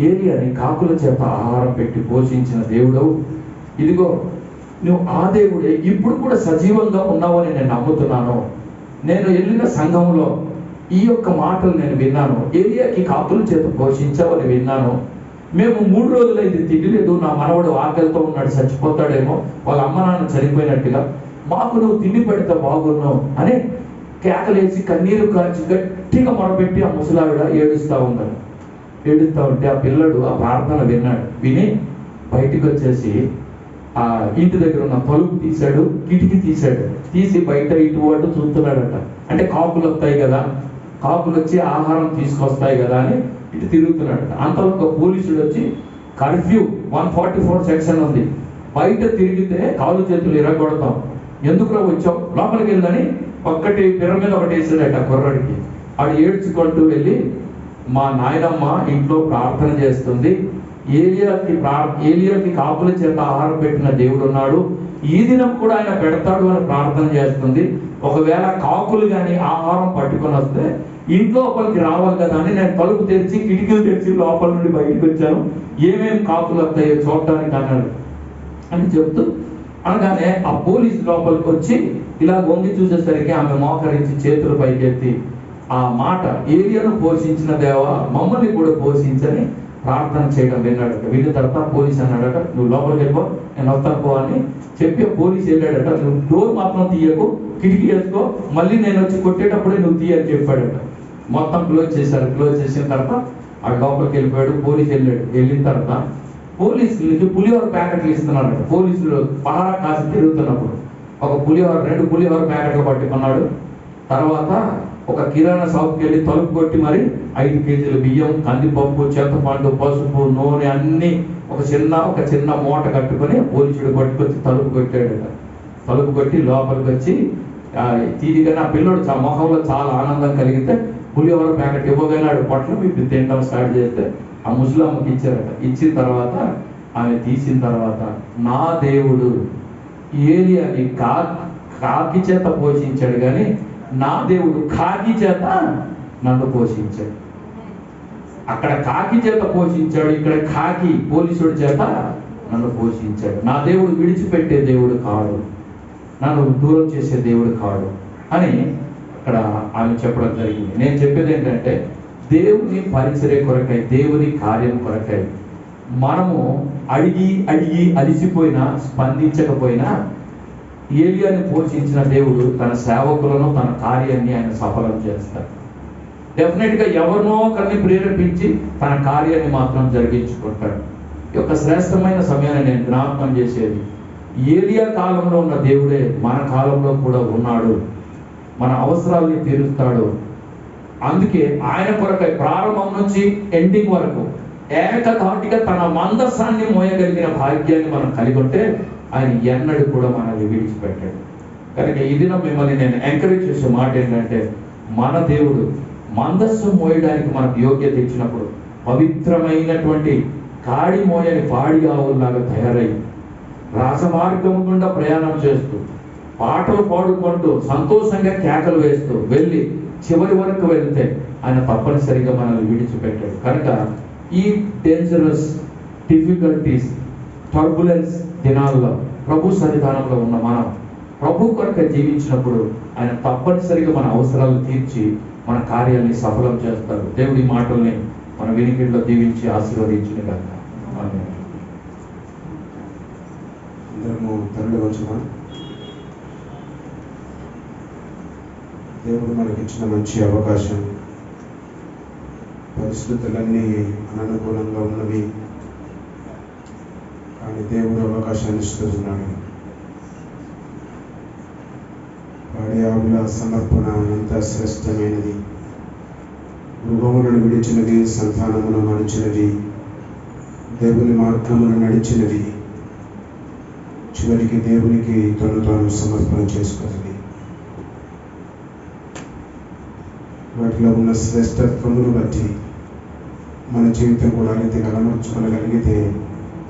ఏలియాని కాకుల చేత ఆహారం పెట్టి పోషించిన దేవుడవు, ఇదిగో నువ్వు ఆ దేవుడే ఇప్పుడు కూడా సజీవంగా ఉన్నావని నేను నమ్ముతున్నాను. నేను వెళ్ళిన సంఘంలో ఈ యొక్క మాటలు నేను విన్నాను. ఏలియాకి కాకుల చేత పోషించావని విన్నాను. మేము 3 రోజులైంది తిండి లేదు, నా మనవడు ఆకలితో ఉన్నాడు, చచ్చిపోతాడేమో, వాళ్ళ అమ్మ నాన్న చనిపోయినట్టుగా, మాకు నువ్వు తిండి పెడితే బాగున్నావు అని కేకలేసి కన్నీరు కాచి గట్టిగా మొరపెట్టి ఆ ముసలావిడ ఏడుస్తూ ఉంటే ఆ పిల్లడు ఆ ప్రార్థన విని బయటికి వచ్చేసి ఆ ఇంటి దగ్గర ఉన్న తలుపు తీశాడు, కిటికీ తీసి బయట ఇటు అటు చూస్తున్నాడట. అంటే కాకులు వస్తాయి కదా, కాకులు వచ్చి ఆహారం తీసుకొస్తాయి కదా అని ఇటు తిరుగుతున్నాడట. అంతలో ఒక పోలీసుడు వచ్చి, కర్ఫ్యూ 144 సెక్షన్ ఉంది, బయట తిరిగితే కాలు చేతులు ఇరగొడతాం, ఎందుకురా వచ్చావు, లోపలికి వెళ్ళని ఒక్కటి పిర మీద ఒకటి వేసాడట కుర్రాడికి. ఆడు ఏడ్చుకుంటూ వెళ్ళి, మా నాయనమ్మ ఇంట్లో ప్రార్థన చేస్తుంది, ఏలియాకి కాపుల చేత ఆహారం పెట్టిన దేవుడు ఉన్నాడు, ఈ దినం కూడా ఆయన పెడతాడు అని ప్రార్థన చేస్తుంది. ఒకవేళ కాకులు కానీ ఆహారం పట్టుకొని వస్తే ఇంట్లో లోపలికి రావాలి కదా అని నేను తలుపు తెరిచి కిటికీలు తెరిచి లోపల నుండి బయటకు వచ్చాను, ఏమేమి కాకులు వస్తాయో చూడటానికి అన్నాడు అని చెప్తూ అనగానే ఆ పోలీసు లోపలికి వచ్చి ఇలా వంగి చూసేసరికి ఆమె మోకరించి చేతులు పైకెత్తి ఆ మాట, ఏలియాను పోషించిన దేవా మమ్మల్ని కూడా పోషించని ప్రార్థన చేయడం విన్నాడట. విన్న తర్వాత పోలీసు అన్నాడట, నువ్వు లోపలికి వెళ్ళిపో, నేను వస్తాను పో అని చెప్పి పోలీసు వెళ్ళాడట. నువ్వు డోర్ మాత్రం తీయకు, కిటికీ వేసుకో, మళ్ళీ నేను వచ్చి కొట్టేటప్పుడే నువ్వు తీయని చెప్పాడట. మొత్తం క్లోజ్ చేశారు. క్లోజ్ చేసిన తర్వాత ఆ లోపలికి వెళ్ళిపోయాడు. పోలీసు వెళ్ళిన తర్వాత పోలీసులకి పులిహోర ప్యాకెట్లు ఇస్తున్నారట. పోలీసులు పహారా కాసి తిరుగుతున్నప్పుడు ఒక 2 పులిహోర ప్యాకెట్లు పట్టుకున్నాడు. తర్వాత ఒక కిరాణా షాప్కి వెళ్ళి తలుపు కొట్టి మరి 5 కేజీల బియ్యం, కందిపప్పు, చింతపండు, పసుపు, నూనె అన్ని ఒక చిన్న మూట కట్టుకొని పోలీసుడు పట్టుకొచ్చి తలుపు కొట్టాడట. తలుపు కొట్టి లోపలికి వచ్చి తీరిగానే ఆ పిల్లడు మొహంలో చాలా ఆనందం కలిగితే పులిహోర ప్యాకెట్ ఇవ్వగలిగాడు. పొట్ల మీకు తినడం స్టార్ట్ చేస్తే ఆ ముసలమ్మకి ఇచ్చారట. ఇచ్చిన తర్వాత ఆమె తీసిన తర్వాత, నా దేవుడు ఏలియాని కాకి చేత పోషించాడు కానీ నా దేవుడు కాకి చేత నన్ను పోషించాడు. అక్కడ కాకి చేత పోషించాడు, ఇక్కడ కాకి పోలీసుడి చేత నన్ను పోషించాడు. నా దేవుడు విడిచిపెట్టే దేవుడు కాడు, నన్ను దూరం చేసే దేవుడు కాడు అని అక్కడ ఆమె చెప్పడం జరిగింది. నేను చెప్పేది ఏంటంటే, దేవుని పరిచర్య కొరకై, దేవుని కార్యం కొరకై మనము అడిగి అలిసిపోయినా, స్పందించకపోయినా ఏలియాని పోషించిన దేవుడు తన సేవకులను తన కార్యాన్ని ఆయన సఫలం చేస్తాడు. డెఫినెట్గా ఎవరినో ఒకరిని ప్రేరేపించి తన కార్యాన్ని మాత్రం జరిగించుకుంటాడు. ఈ యొక్క శ్రేష్టమైన సమయాన్ని నేను జ్ఞాపకం చేసేది, ఏలియా కాలంలో ఉన్న దేవుడే మన కాలంలో కూడా ఉన్నాడు, మన అవసరాల్ని తీరుస్తాడు. అందుకే ఆయన కొరకై ప్రారంభం నుంచి ఎండింగ్ వరకు ఏకధాటిగా తన మందస్సాన్ని మోయగలిగిన భాగ్యాన్ని మనం కలిగి ఉంటే ఆయన ఎన్నడూ కూడా మనల్ని విడిచిపెట్టాడు. కనుక ఈ దినం మిమ్మల్ని నేను ఎంకరేజ్ చేసే మాట ఏంటంటే, మన దేవుడు మందస్సు మోయడానికి మనకు యోగ్యత ఇచ్చినప్పుడు పవిత్రమైనటువంటి కాడి మోయని పాడి ఆవుల్లాగా తయారై రాజమార్గం గుండా ప్రయాణం చేస్తూ పాటలు పాడుకుంటూ సంతోషంగా కేకలు వేస్తూ వెళ్ళి చివరి వరకు వెళ్తే ఆయన తప్పనిసరిగా మనల్ని విడిచిపెట్టాడు. కనుక ఈ డేంజరస్ డిఫికల్టీస్ టర్బులెన్స్ దినాల్లో ప్రభు సన్నిధానంలో ఉన్న మనం ప్రభు కొరకు జీవించినప్పుడు ఆయన తప్పనిసరిగా మన అవసరాలు తీర్చి మన కార్యాన్ని సఫలం చేస్తారు. దేవుడి మాటల్ని మన వినికిడిలో దీవించి ఆశీర్వదించిన గాక. ఆమేన్. అందరము తరలి వచ్చిన దేవుడు మనకిచ్చిన మంచి అవకాశం. పరిస్థితులన్నీ అననుకూలంగా ఉన్నవి, కానీ దేవుడు అవకాశాన్ని ఇస్తున్నాడు. వాడి ఆవుల సమర్పణ ఎంత శ్రేష్టమైనది, మృగములను విడిచినది, సంతానమును మరిచినది, దేవుని మార్గమును నడిచినది, చివరికి దేవునికి తను తాను సమర్పణ చేసుకున్నది. వాటిలో ఉన్న శ్రేష్టత్వమును బట్టి మన జీవితం కూడా రీతి అలమర్చుకోగలిగితే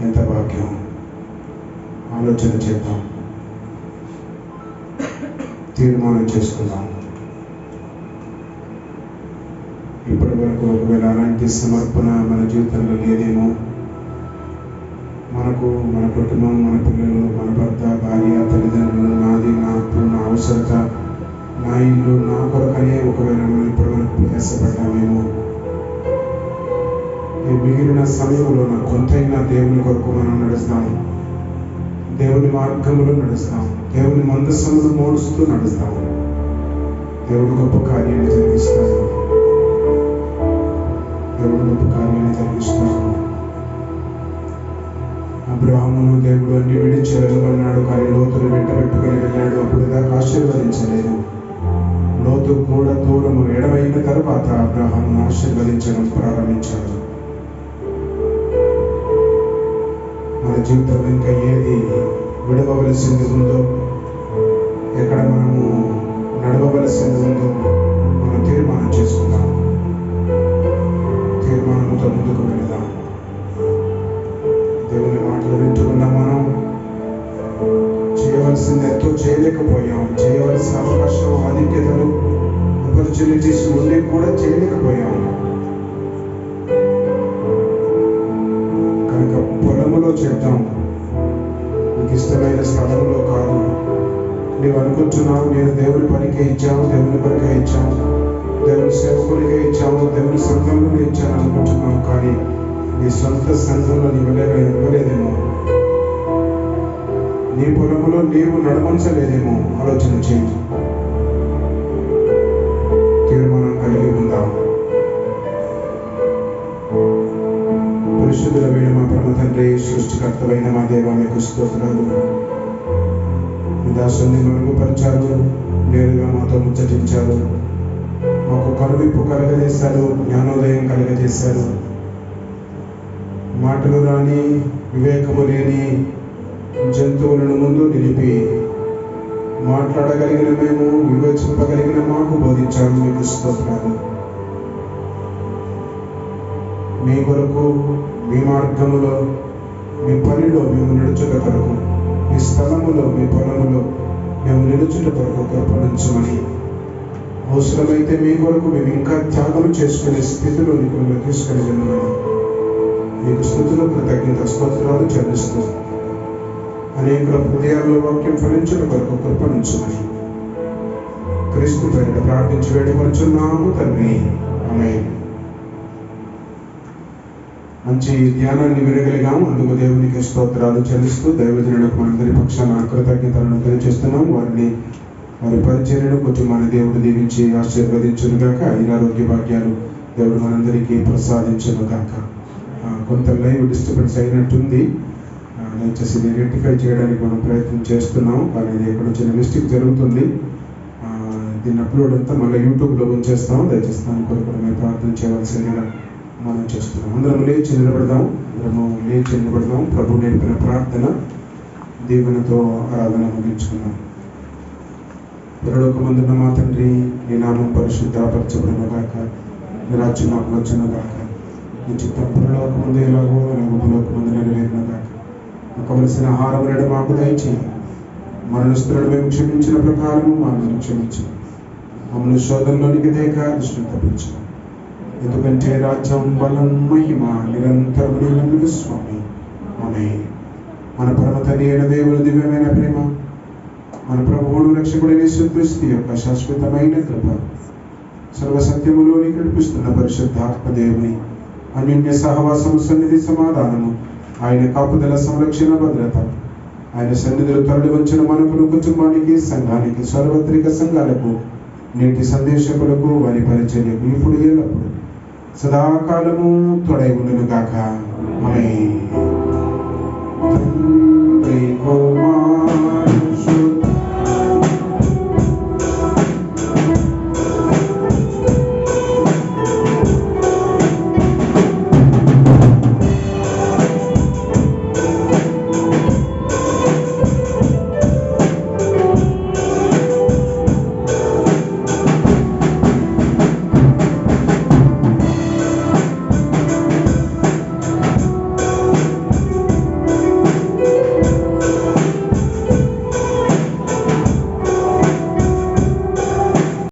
ఎంత భాగ్యం. ఆలోచన చేద్దాం, తీర్మానం చేసుకుందాం. ఇప్పటి వరకు ఒకవేళ అలాంటి సమర్పణ మన జీవితంలో లేదేమో, మనకు, మన కుటుంబం, మన పిల్లలు, మన భర్త, భార్య, తల్లిదండ్రులు, నాది, నాకు, నా అవసరత, నా ఇల్లు, నా కొరకనే ఒకవేళ మనం ఇప్పటివరకు ప్రయాసపడ్డామేమో, ఈ మిగిలిన సమయంలో నా కొంతైనా దేవుని కొరకు మనం నడుస్తాం, దేవుని మార్గంలో నడుస్తాం, దేవుని మందస్సమును మోడుస్తూ నడుస్తాం. దేవుడు గొప్ప కార్యాన్ని జరిగిస్తాడు. దేవుడు గొప్ప కార్యాన్ని జరిగిస్తాడు. అబ్రాహామును దేవుడు అన్ని విడిచి వెళ్ళమన్నాడు, కానీ లోతును వెంట పెట్టుకొని వెళ్ళాడు. అప్పుడు దాకా ఆశీర్వదించలేదు. లోతు కూడా దూరము ఎడవైన తర్వాత అబ్రాహామును ఆశీర్వదించడం ప్రారంభించాడు. మన జీవితంలో ఇంకా ఏది విడవవలసింది ఉందో, ఎక్కడ మనము నడవవలసింది ఉందో మనం తీర్మానం చేసుకుందాం. తీర్మానంతో ముందుకు వెళదాం. దేవుని మాటలు వింటున్న మనం చేయవలసింది ఎంతో చేయలేకపోయాం. చేయవలసిన అవకాశం, ఆధిక్యతలు, ఆపర్చునిటీస్ ఉండి కూడా చేయలేకపోయాం. కనుక పొలములో చేద్దాం, నీకు ఇష్టమైన స్థలంలో కాదు. నీవు అనుకుంటున్నావు, నేను దేవుని పనికే ఇచ్చాను, దేవుని కొరకే ఇచ్చాను, దేవుని సేవకునికే ఇచ్చాను, దేవుని సంఘంలో ఇచ్చాను అనుకుంటున్నావు. కానీ నీ సొంత సంఘంలో నీవు ఇవ్వలేదేమో, నీ పొలంలో నీవు నడమంచలేదేమో. ఆలోచన చేయి, తీర్మానం కలిగి ఉందాం. పరిశుద్ధులైన మా పరమ తండ్రి, సృష్టికర్తమైన మా దేవా, మీకు స్తోత్రాలు. మీ దాసుని మెరుగుపరిచారు, నేరుగా మాతో ముచ్చటించారు, మాకు కనువిప్పు కలగజేశారు, జ్ఞానోదయం కలగజేశారు. మాటలు రాని, వివేకము లేని జంతువులను ముందు నిలిపి మాట్లాడగలిగిన మేము, వివేచింపగలిగిన మాకు బోధించారు. మీకు స్తోత్రాలు. మీ కొరకు, మీ మార్గములో, మీ పనిలో మేము నడుచుట కొరకు, మీ స్థలములో, మీ పొలములో మేము నిలుచుట కొరకు కృపణించమని, అవసరమైతే మీ కొరకు మేము ఇంకా త్యాగం చేసుకునే స్థితిలో నీకు తీసుకుని వెళ్ళమని మీకు స్తుతులు, కృతజ్ఞత, స్తోత్రాలు చెల్లిస్తూ అనేకుల హృదయాల్లో వాక్యం ఫలించుట కొరకు కృపణించమని క్రీస్తు పేరిట ప్రార్థించి వేడుకొనుచున్నాము తండ్రి. ఆమేన్. మంచి ధ్యానాన్ని వినగలిగాము. అందుకు దేవునికి స్తోత్రాలు చెల్లిస్తూ దైవజనులకు మనందరి పక్షాన కృతజ్ఞతలను తెలియజేస్తున్నాం. వారి పరిచర్యను కుటుంబాన్ని మన దేవుడు దీవించి ఆశీర్వదించునుగాక. ఆరోగ్య భాగ్యాలు దేవుడు మనందరికీ ప్రసాదించునుగాక. కొంత లైవ్ డిస్టర్బెన్స్ అయినట్టుంది. దయచేసి ఇది రెక్టిఫై చేయడానికి మనం ప్రయత్నం చేస్తున్నాం, కానీ ఇది ఎక్కడ చిన్న మిస్టేక్ జరుగుతుంది. దీన్ని అప్లోడ్ అంతా మళ్ళీ యూట్యూబ్లో ఉంచేస్తాం. దయచేసి దాని కొరకు మీరు ప్రార్థన చేయవలసిందిగా మనం చేస్తున్నాం. అందరం లేచి నిలబడదాం. ప్రభు నేర్పిన ప్రార్థన దీవెనతో ఆరాధన ముగించుకున్నాం. పరలోకమందున్న మా తండ్రి, నీ నామం పరిశుద్ధపరచబడునుగాక, నీ రాజ్యం మాకు వచ్చునుగాక, నీ చిత్తం పరలోకమందు ఎలాగో భూలోకమందు నెరవేరునుగాక. కావలసిన ఆహారం నేడు మాకు దయచేయి. మరణస్తులను మేము క్షమించిన ప్రకారం మమ్మల్ని క్షమించు. మమ్మల్ని శోధనలోనికి దేక దృష్టిని తప్పించు. ఎందుకంటే రాజ్యం, బలం, మహిమ నిరంతరం నీవెన్నకు స్వామి. ఆమేన్. మన పరమ తండ్రి అయిన దేవుని దివ్యమైన ప్రేమ, మన ప్రభువుడు రక్షకుడైన యేసుక్రీస్తు యొక్క శాశ్వతమైన కృప, సర్వసత్యములోని నడిపిస్తున్న పరిశుద్ధాత్మ దేవుని అన్యోన్య సహవాసము, సన్నిధి, సమాధానము, ఆయన కాపుదల, సంరక్షణ, భద్రత, ఆయన సన్నిధిలో తరలి వచ్చిన మనకును, కుటుంబానికి, సంఘానికి, సార్వత్రిక సంఘాలకు, నేటి సందేశకులకు, వారి పరిచర్యకు ఇప్పుడు ఎల్లప్పుడు సదాకాలము తోడై ఉండును గాక. ఆమేన్. తండ్రి, కుమార